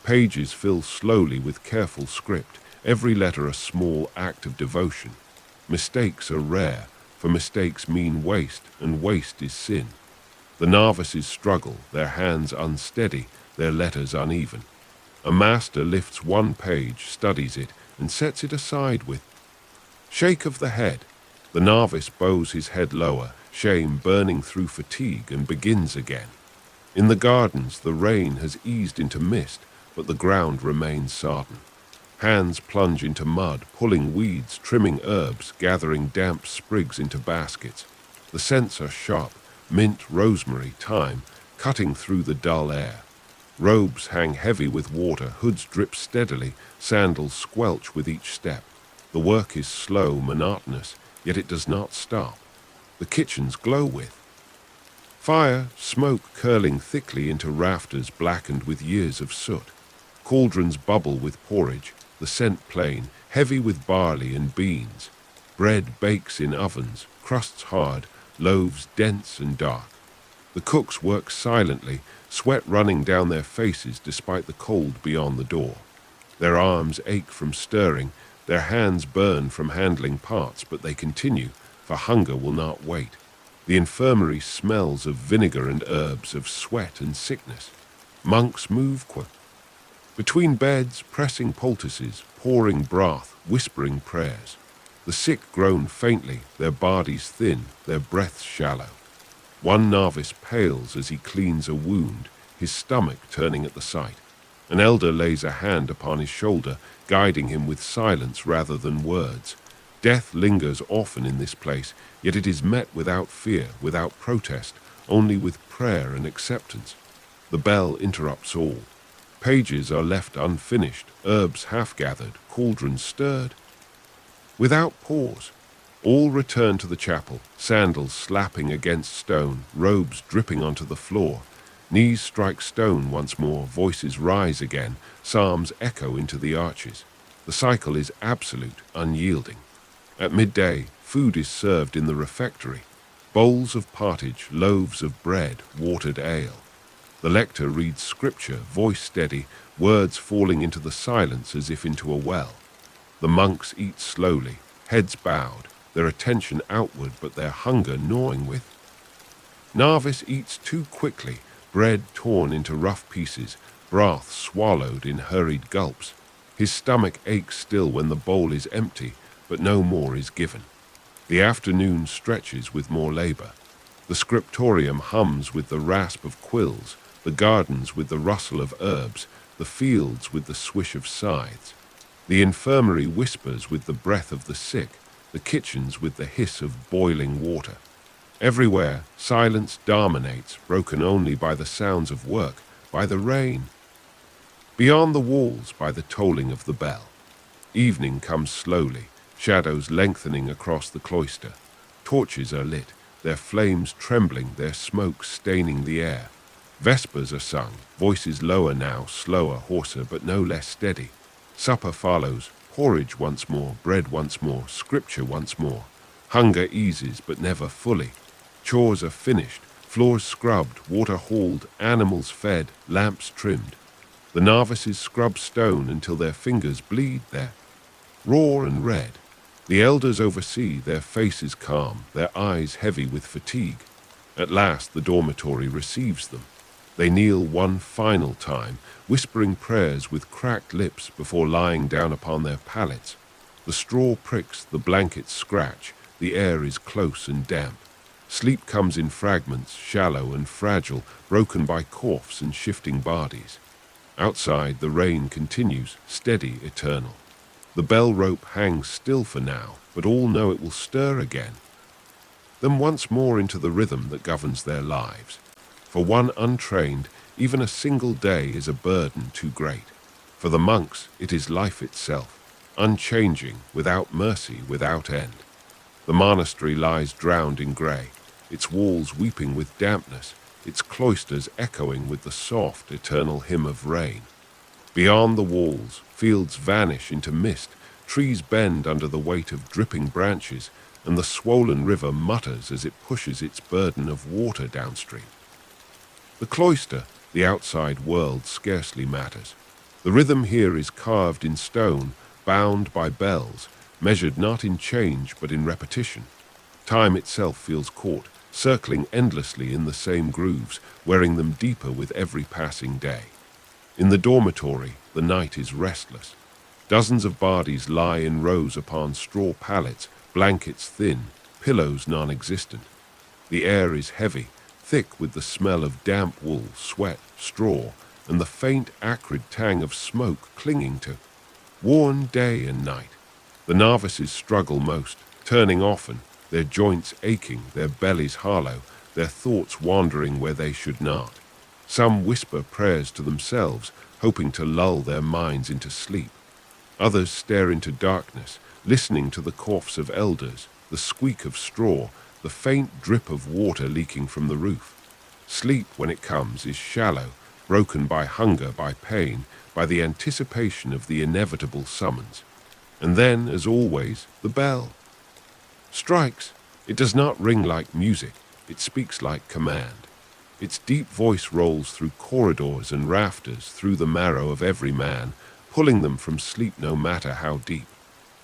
Pages fill slowly with careful script, every letter a small act of devotion. Mistakes are rare, for mistakes mean waste, and waste is sin. The novices struggle, their hands unsteady, their letters uneven. A master lifts one page, studies it, and sets it aside with shake of the head. The novice bows his head lower, shame burning through fatigue, and begins again. In the gardens, the rain has eased into mist, but the ground remains sodden. Hands plunge into mud, pulling weeds, trimming herbs, gathering damp sprigs into baskets. The scents are sharp, mint, rosemary, thyme, cutting through the dull air. Robes hang heavy with water, hoods drip steadily, sandals squelch with each step. The work is slow, monotonous, yet it does not stop. The kitchens glow with fire, smoke curling thickly into rafters blackened with years of soot. Cauldrons bubble with porridge, the scent plain, heavy with barley and beans. Bread bakes in ovens, crusts hard, loaves dense and dark. The cooks work silently, sweat running down their faces despite the cold beyond the door. Their arms ache from stirring, their hands burn from handling pots, but they continue, for hunger will not wait. The infirmary smells of vinegar and herbs, of sweat and sickness. Monks move between beds, pressing poultices, pouring broth, whispering prayers. The sick groan faintly, their bodies thin, their breaths shallow. One novice pales as he cleans a wound, his stomach turning at the sight. An elder lays a hand upon his shoulder, guiding him with silence rather than words. Death lingers often in this place, yet it is met without fear, without protest, only with prayer and acceptance. The bell interrupts all. Pages are left unfinished, herbs half-gathered, cauldrons stirred. Without pause, all return to the chapel, sandals slapping against stone, robes dripping onto the floor. Knees strike stone once more, voices rise again, psalms echo into the arches. The cycle is absolute, unyielding. At midday, food is served in the refectory. Bowls of pottage, loaves of bread, watered ale. The lector reads scripture, voice steady, words falling into the silence as if into a well. The monks eat slowly, heads bowed, their attention outward but their hunger gnawing with. Novice eats too quickly, bread torn into rough pieces, broth swallowed in hurried gulps. His stomach aches still when the bowl is empty, but no more is given. The afternoon stretches with more labor. The scriptorium hums with the rasp of quills, the gardens with the rustle of herbs, the fields with the swish of scythes. The infirmary whispers with the breath of the sick, the kitchens with the hiss of boiling water. Everywhere, silence dominates, broken only by the sounds of work, by the rain. Beyond the walls, by the tolling of the bell. Evening comes slowly, shadows lengthening across the cloister. Torches are lit, their flames trembling, their smoke staining the air. Vespers are sung, voices lower now, slower, hoarser, but no less steady. Supper follows, porridge once more, bread once more, scripture once more. Hunger eases, but never fully. Chores are finished, floors scrubbed, water hauled, animals fed, lamps trimmed. The novices scrub stone until their fingers bleed there, raw and red. The elders oversee, their faces calm, their eyes heavy with fatigue. At last the dormitory receives them. They kneel one final time, whispering prayers with cracked lips before lying down upon their pallets. The straw pricks, the blankets scratch, the air is close and damp. Sleep comes in fragments, shallow and fragile, broken by coughs and shifting bodies. Outside, the rain continues, steady, eternal. The bell rope hangs still for now, but all know it will stir again. Then once more into the rhythm that governs their lives. For one untrained, even a single day is a burden too great. For the monks, it is life itself, unchanging, without mercy, without end. The monastery lies drowned in grey, its walls weeping with dampness, its cloisters echoing with the soft, eternal hymn of rain. Beyond the walls, fields vanish into mist, trees bend under the weight of dripping branches, and the swollen river mutters as it pushes its burden of water downstream. The cloister, the outside world, scarcely matters. The rhythm here is carved in stone, bound by bells, measured not in change but in repetition. Time itself feels caught, circling endlessly in the same grooves, wearing them deeper with every passing day. In the dormitory, the night is restless. Dozens of bodies lie in rows upon straw pallets, blankets thin, pillows non-existent. The air is heavy, thick with the smell of damp wool, sweat, straw, and the faint, acrid tang of smoke clinging to. Worn day and night. The novices struggle most, turning often, their joints aching, their bellies hollow, their thoughts wandering where they should not. Some whisper prayers to themselves, hoping to lull their minds into sleep. Others stare into darkness, listening to the coughs of elders, the squeak of straw, the faint drip of water leaking from the roof. Sleep, when it comes, is shallow, broken by hunger, by pain, by the anticipation of the inevitable summons. And then, as always, the bell strikes. It does not ring like music, it speaks like command. Its deep voice rolls through corridors and rafters, through the marrow of every man, pulling them from sleep no matter how deep.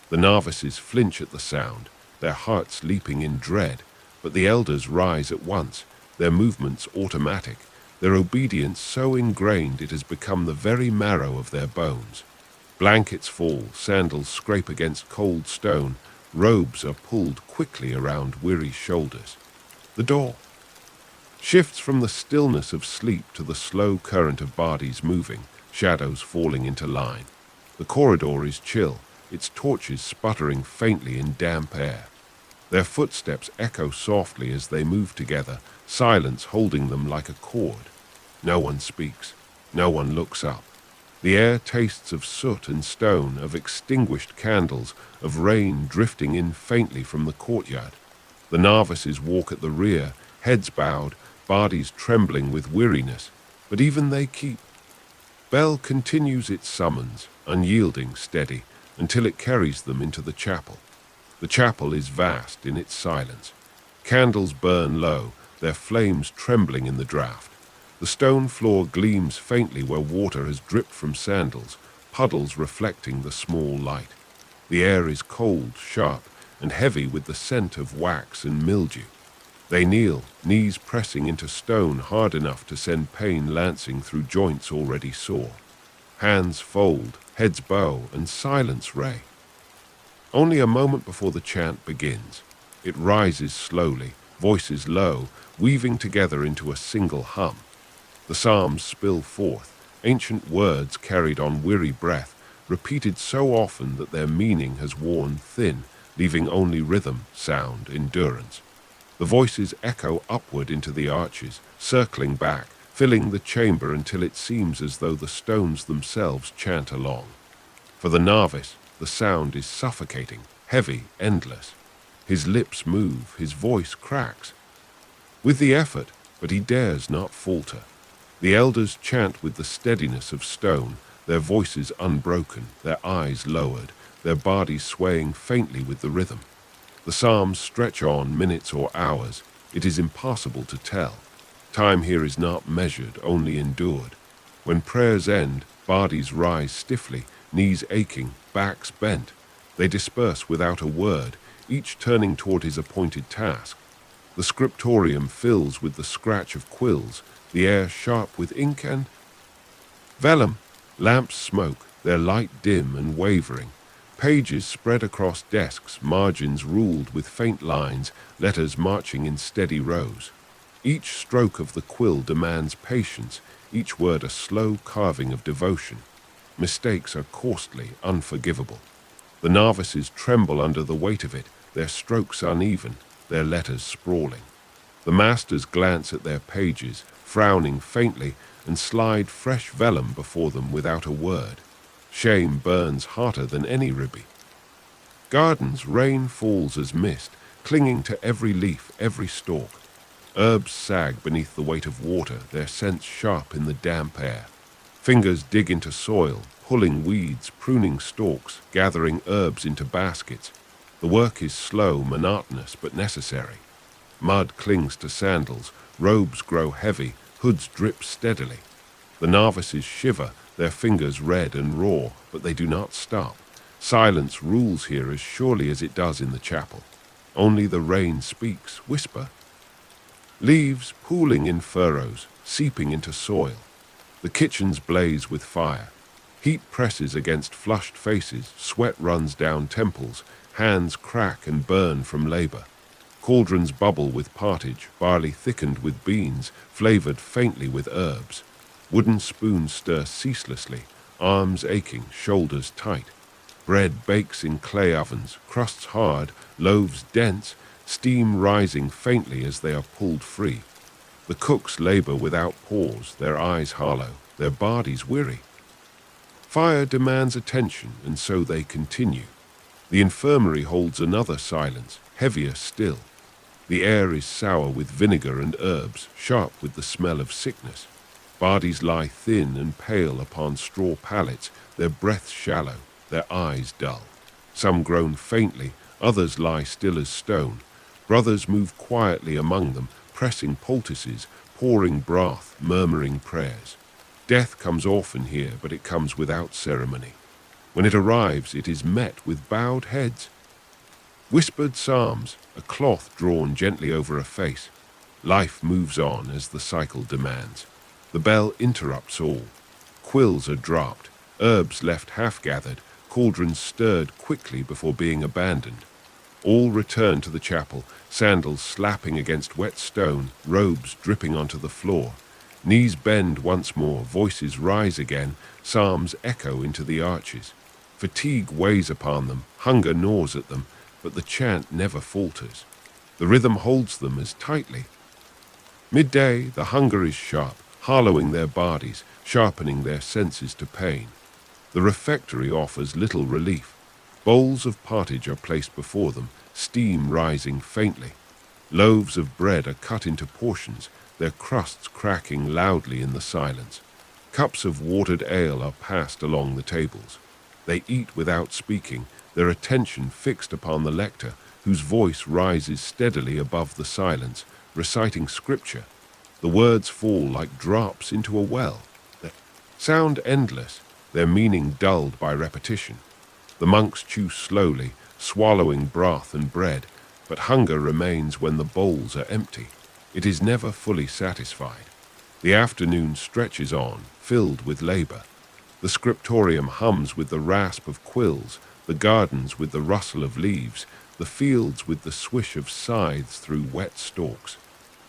The novices flinch at the sound, their hearts leaping in dread, but the elders rise at once, their movements automatic, their obedience so ingrained it has become the very marrow of their bones. Blankets fall, sandals scrape against cold stone, robes are pulled quickly around weary shoulders. The door shifts from the stillness of sleep to the slow current of bodies moving, shadows falling into line. The corridor is chill, its torches sputtering faintly in damp air. Their footsteps echo softly as they move together, silence holding them like a cord. No one speaks, no one looks up. The air tastes of soot and stone, of extinguished candles, of rain drifting in faintly from the courtyard. The novices walk at the rear, heads bowed, bodies trembling with weariness, but even they keep. Bell continues its summons, unyielding, steady, until it carries them into the chapel. The chapel is vast in its silence. Candles burn low, their flames trembling in the draught. The stone floor gleams faintly where water has dripped from sandals, puddles reflecting the small light. The air is cold, sharp, and heavy with the scent of wax and mildew. They kneel, knees pressing into stone hard enough to send pain lancing through joints already sore. Hands fold, heads bow, and silence reign. Only a moment before the chant begins. It rises slowly, voices low, weaving together into a single hum. The psalms spill forth, ancient words carried on weary breath, repeated so often that their meaning has worn thin, leaving only rhythm, sound, endurance. The voices echo upward into the arches, circling back, filling the chamber until it seems as though the stones themselves chant along. For the novice, the sound is suffocating, heavy, endless. His lips move, his voice cracks. With the effort, but he dares not falter. The elders chant with the steadiness of stone, their voices unbroken, their eyes lowered, their bodies swaying faintly with the rhythm. The psalms stretch on minutes or hours. It is impossible to tell. Time here is not measured, only endured. When prayers end, bodies rise stiffly, knees aching, backs bent. They disperse without a word, each turning toward his appointed task. The scriptorium fills with the scratch of quills, the air sharp with ink and vellum. Lamps smoke, their light dim and wavering. Pages spread across desks, margins ruled with faint lines, letters marching in steady rows. Each stroke of the quill demands patience, each word a slow carving of devotion. Mistakes are costly, unforgivable. The novices tremble under the weight of it, their strokes uneven, their letters sprawling. The masters glance at their pages, frowning faintly, and slide fresh vellum before them without a word. Shame burns hotter than any ribby. Gardens, rain falls as mist, clinging to every leaf, every stalk. Herbs sag beneath the weight of water, their scents sharp in the damp air. Fingers dig into soil, pulling weeds, pruning stalks, gathering herbs into baskets. The work is slow, monotonous, but necessary. Mud clings to sandals, robes grow heavy, hoods drip steadily. The novices shiver, their fingers red and raw, but they do not stop. Silence rules here as surely as it does in the chapel. Only the rain speaks, whisper. Leaves pooling in furrows, seeping into soil. The kitchens blaze with fire. Heat presses against flushed faces, sweat runs down temples, hands crack and burn from labor. Cauldrons bubble with pottage, barley thickened with beans, flavored faintly with herbs. Wooden spoons stir ceaselessly, arms aching, shoulders tight. Bread bakes in clay ovens, crusts hard, loaves dense, steam rising faintly as they are pulled free. The cooks labor without pause, their eyes hollow, their bodies weary. Fire demands attention, and so they continue. The infirmary holds another silence, heavier still. The air is sour with vinegar and herbs, sharp with the smell of sickness. Bodies lie thin and pale upon straw pallets, their breath shallow, their eyes dull. Some groan faintly, others lie still as stone. Brothers move quietly among them, pressing poultices, pouring broth, murmuring prayers. Death comes often here, but it comes without ceremony. When it arrives, it is met with bowed heads. Whispered psalms, a cloth drawn gently over a face. Life moves on as the cycle demands. The bell interrupts all. Quills are dropped, herbs left half-gathered, cauldrons stirred quickly before being abandoned. All return to the chapel, sandals slapping against wet stone, robes dripping onto the floor. Knees bend once more, voices rise again, psalms echo into the arches. Fatigue weighs upon them, hunger gnaws at them, but the chant never falters. The rhythm holds them as tightly. Midday, the hunger is sharp, hollowing their bodies, sharpening their senses to pain. The refectory offers little relief. Bowls of pottage are placed before them, steam rising faintly. Loaves of bread are cut into portions, their crusts cracking loudly in the silence. Cups of watered ale are passed along the tables. They eat without speaking, their attention fixed upon the lector, whose voice rises steadily above the silence, reciting scripture. The words fall like drops into a well. They sound endless, their meaning dulled by repetition. The monks chew slowly, swallowing broth and bread, but hunger remains when the bowls are empty. It is never fully satisfied. The afternoon stretches on, filled with labor. The scriptorium hums with the rasp of quills, the gardens with the rustle of leaves, the fields with the swish of scythes through wet stalks.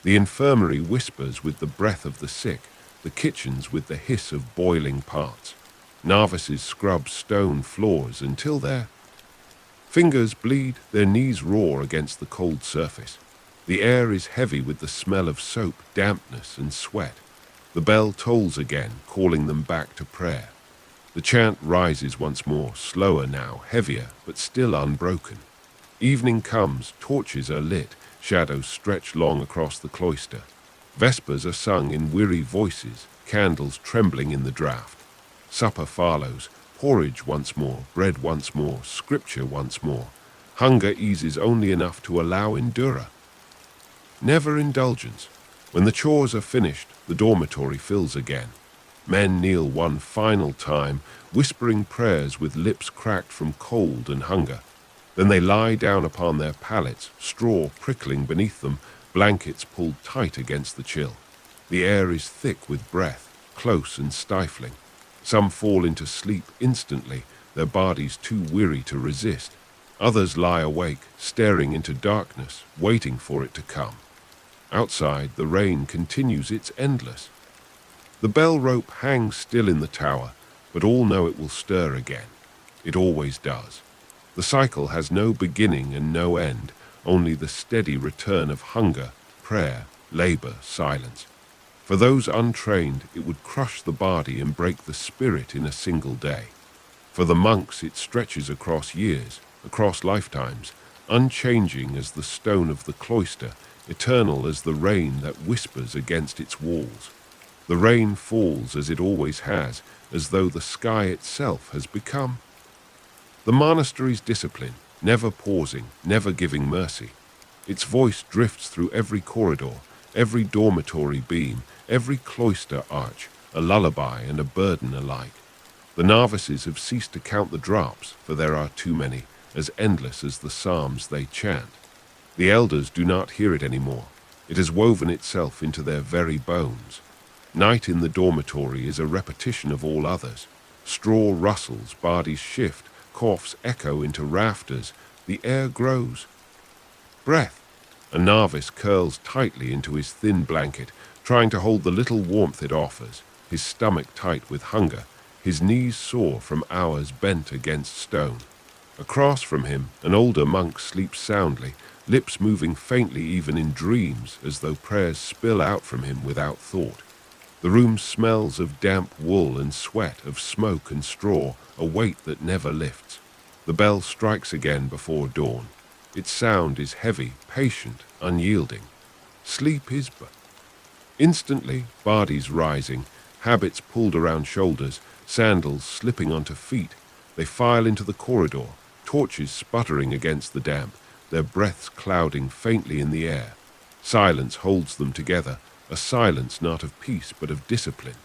The infirmary whispers with the breath of the sick, the kitchens with the hiss of boiling pots. Novices scrub stone floors until their fingers bleed, their knees roar against the cold surface. The air is heavy with the smell of soap, dampness, and sweat. The bell tolls again, calling them back to prayer. The chant rises once more, slower now, heavier, but still unbroken. Evening comes, torches are lit, shadows stretch long across the cloister. Vespers are sung in weary voices, candles trembling in the draught. Supper follows, porridge once more, bread once more, scripture once more. Hunger eases only enough to allow endura. Never indulgence. When the chores are finished, the dormitory fills again. Men kneel one final time, whispering prayers with lips cracked from cold and hunger. Then they lie down upon their pallets, straw prickling beneath them, blankets pulled tight against the chill. The air is thick with breath, close and stifling. Some fall into sleep instantly, their bodies too weary to resist. Others lie awake, staring into darkness, waiting for it to come. Outside, the rain continues its endless. The bell rope hangs still in the tower, but all know it will stir again. It always does. The cycle has no beginning and no end, only the steady return of hunger, prayer, labor, silence. For those untrained, it would crush the body and break the spirit in a single day. For the monks, it stretches across years, across lifetimes, unchanging as the stone of the cloister, eternal as the rain that whispers against its walls. The rain falls as it always has, as though the sky itself has become. The monastery's discipline, never pausing, never giving mercy. Its voice drifts through every corridor, every dormitory beam, every cloister arch, a lullaby and a burden alike. The novices have ceased to count the drops, for there are too many, as endless as the psalms they chant. The elders do not hear it anymore. It has woven itself into their very bones. Night in the dormitory is a repetition of all others. Straw rustles, bodies shift, coughs echo into rafters. The air grows. Breath. A novice curls tightly into his thin blanket, trying to hold the little warmth it offers, his stomach tight with hunger, his knees sore from hours bent against stone. Across from him, an older monk sleeps soundly, lips moving faintly even in dreams, as though prayers spill out from him without thought. The room smells of damp wool and sweat, of smoke and straw, a weight that never lifts. The bell strikes again before dawn. Its sound is heavy, patient, unyielding. Sleep is but. Instantly, bodies rising, habits pulled around shoulders, sandals slipping onto feet. They file into the corridor, torches sputtering against the damp, their breaths clouding faintly in the air. Silence holds them together, a silence not of peace but of discipline.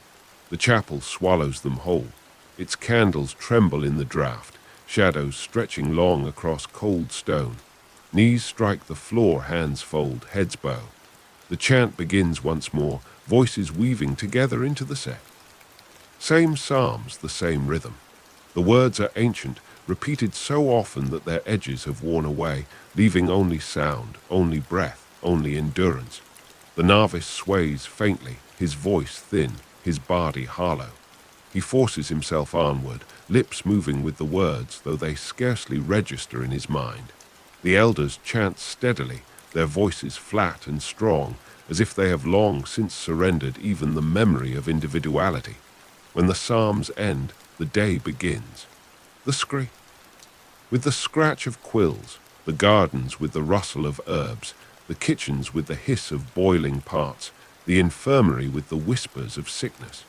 The chapel swallows them whole. Its candles tremble in the draught, shadows stretching long across cold stone. Knees strike the floor, hands fold, heads bow. The chant begins once more, voices weaving together into the set. Same psalms, the same rhythm. The words are ancient, repeated so often that their edges have worn away, leaving only sound, only breath, only endurance. The novice sways faintly, his voice thin, his body hollow. He forces himself onward, lips moving with the words, though they scarcely register in his mind. The elders chant steadily, their voices flat and strong, as if they have long since surrendered even the memory of individuality. When the psalms end, the day begins. The scream. With the scratch of quills, the gardens with the rustle of herbs, the kitchens with the hiss of boiling pots, the infirmary with the whispers of sickness.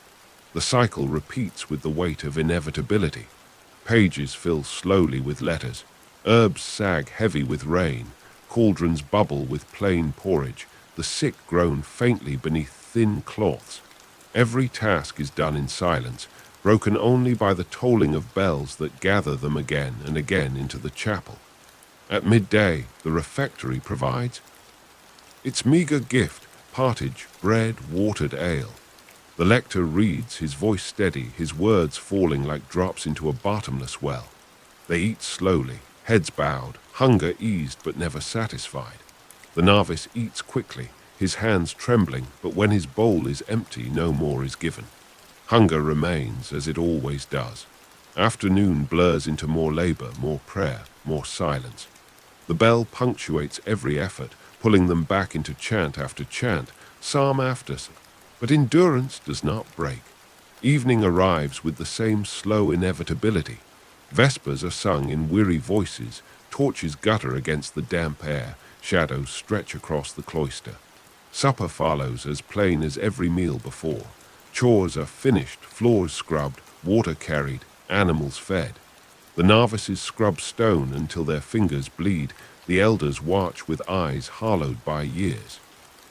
The cycle repeats with the weight of inevitability. Pages fill slowly with letters. Herbs sag heavy with rain. Cauldrons bubble with plain porridge. The sick groan faintly beneath thin cloths. Every task is done in silence, broken only by the tolling of bells that gather them again and again into the chapel. At midday, the refectory provides its meager gift, pottage, bread, watered ale. The lector reads, his voice steady, his words falling like drops into a bottomless well. They eat slowly, heads bowed, hunger eased but never satisfied. The novice eats quickly, his hands trembling, but when his bowl is empty, no more is given. Hunger remains, as it always does. Afternoon blurs into more labor, more prayer, more silence. The bell punctuates every effort, pulling them back into chant after chant, psalm after psalm. But endurance does not break. Evening arrives with the same slow inevitability. Vespers are sung in weary voices, torches gutter against the damp air, shadows stretch across the cloister. Supper follows as plain as every meal before. Chores are finished, floors scrubbed, water carried, animals fed. The novices scrub stone until their fingers bleed. The elders watch with eyes hollowed by years.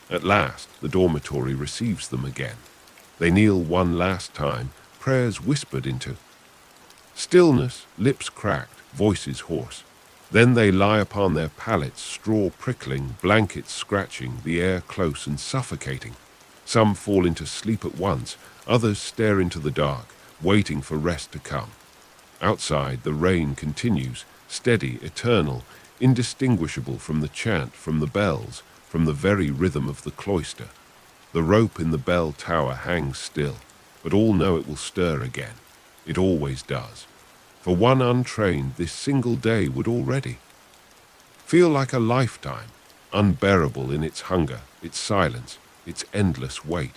At last, the dormitory receives them again. They kneel one last time, prayers whispered into. Stillness, lips cracked, voices hoarse. Then they lie upon their pallets, straw prickling, blankets scratching, the air close and suffocating. Some fall into sleep at once, others stare into the dark, waiting for rest to come. Outside, the rain continues, steady, eternal, indistinguishable from the chant, from the bells, from the very rhythm of the cloister. The rope in the bell tower hangs still, but all know it will stir again. It always does. For one untrained, this single day would already feel like a lifetime, unbearable in its hunger, its silence, its endless weight.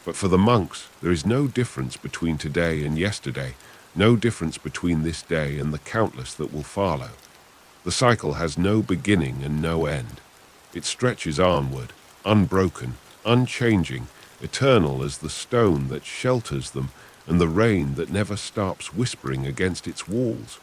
But for the monks, there is no difference between today and yesterday, no difference between this day and the countless that will follow. The cycle has no beginning and no end. It stretches onward, unbroken, unchanging, eternal as the stone that shelters them and the rain that never stops whispering against its walls.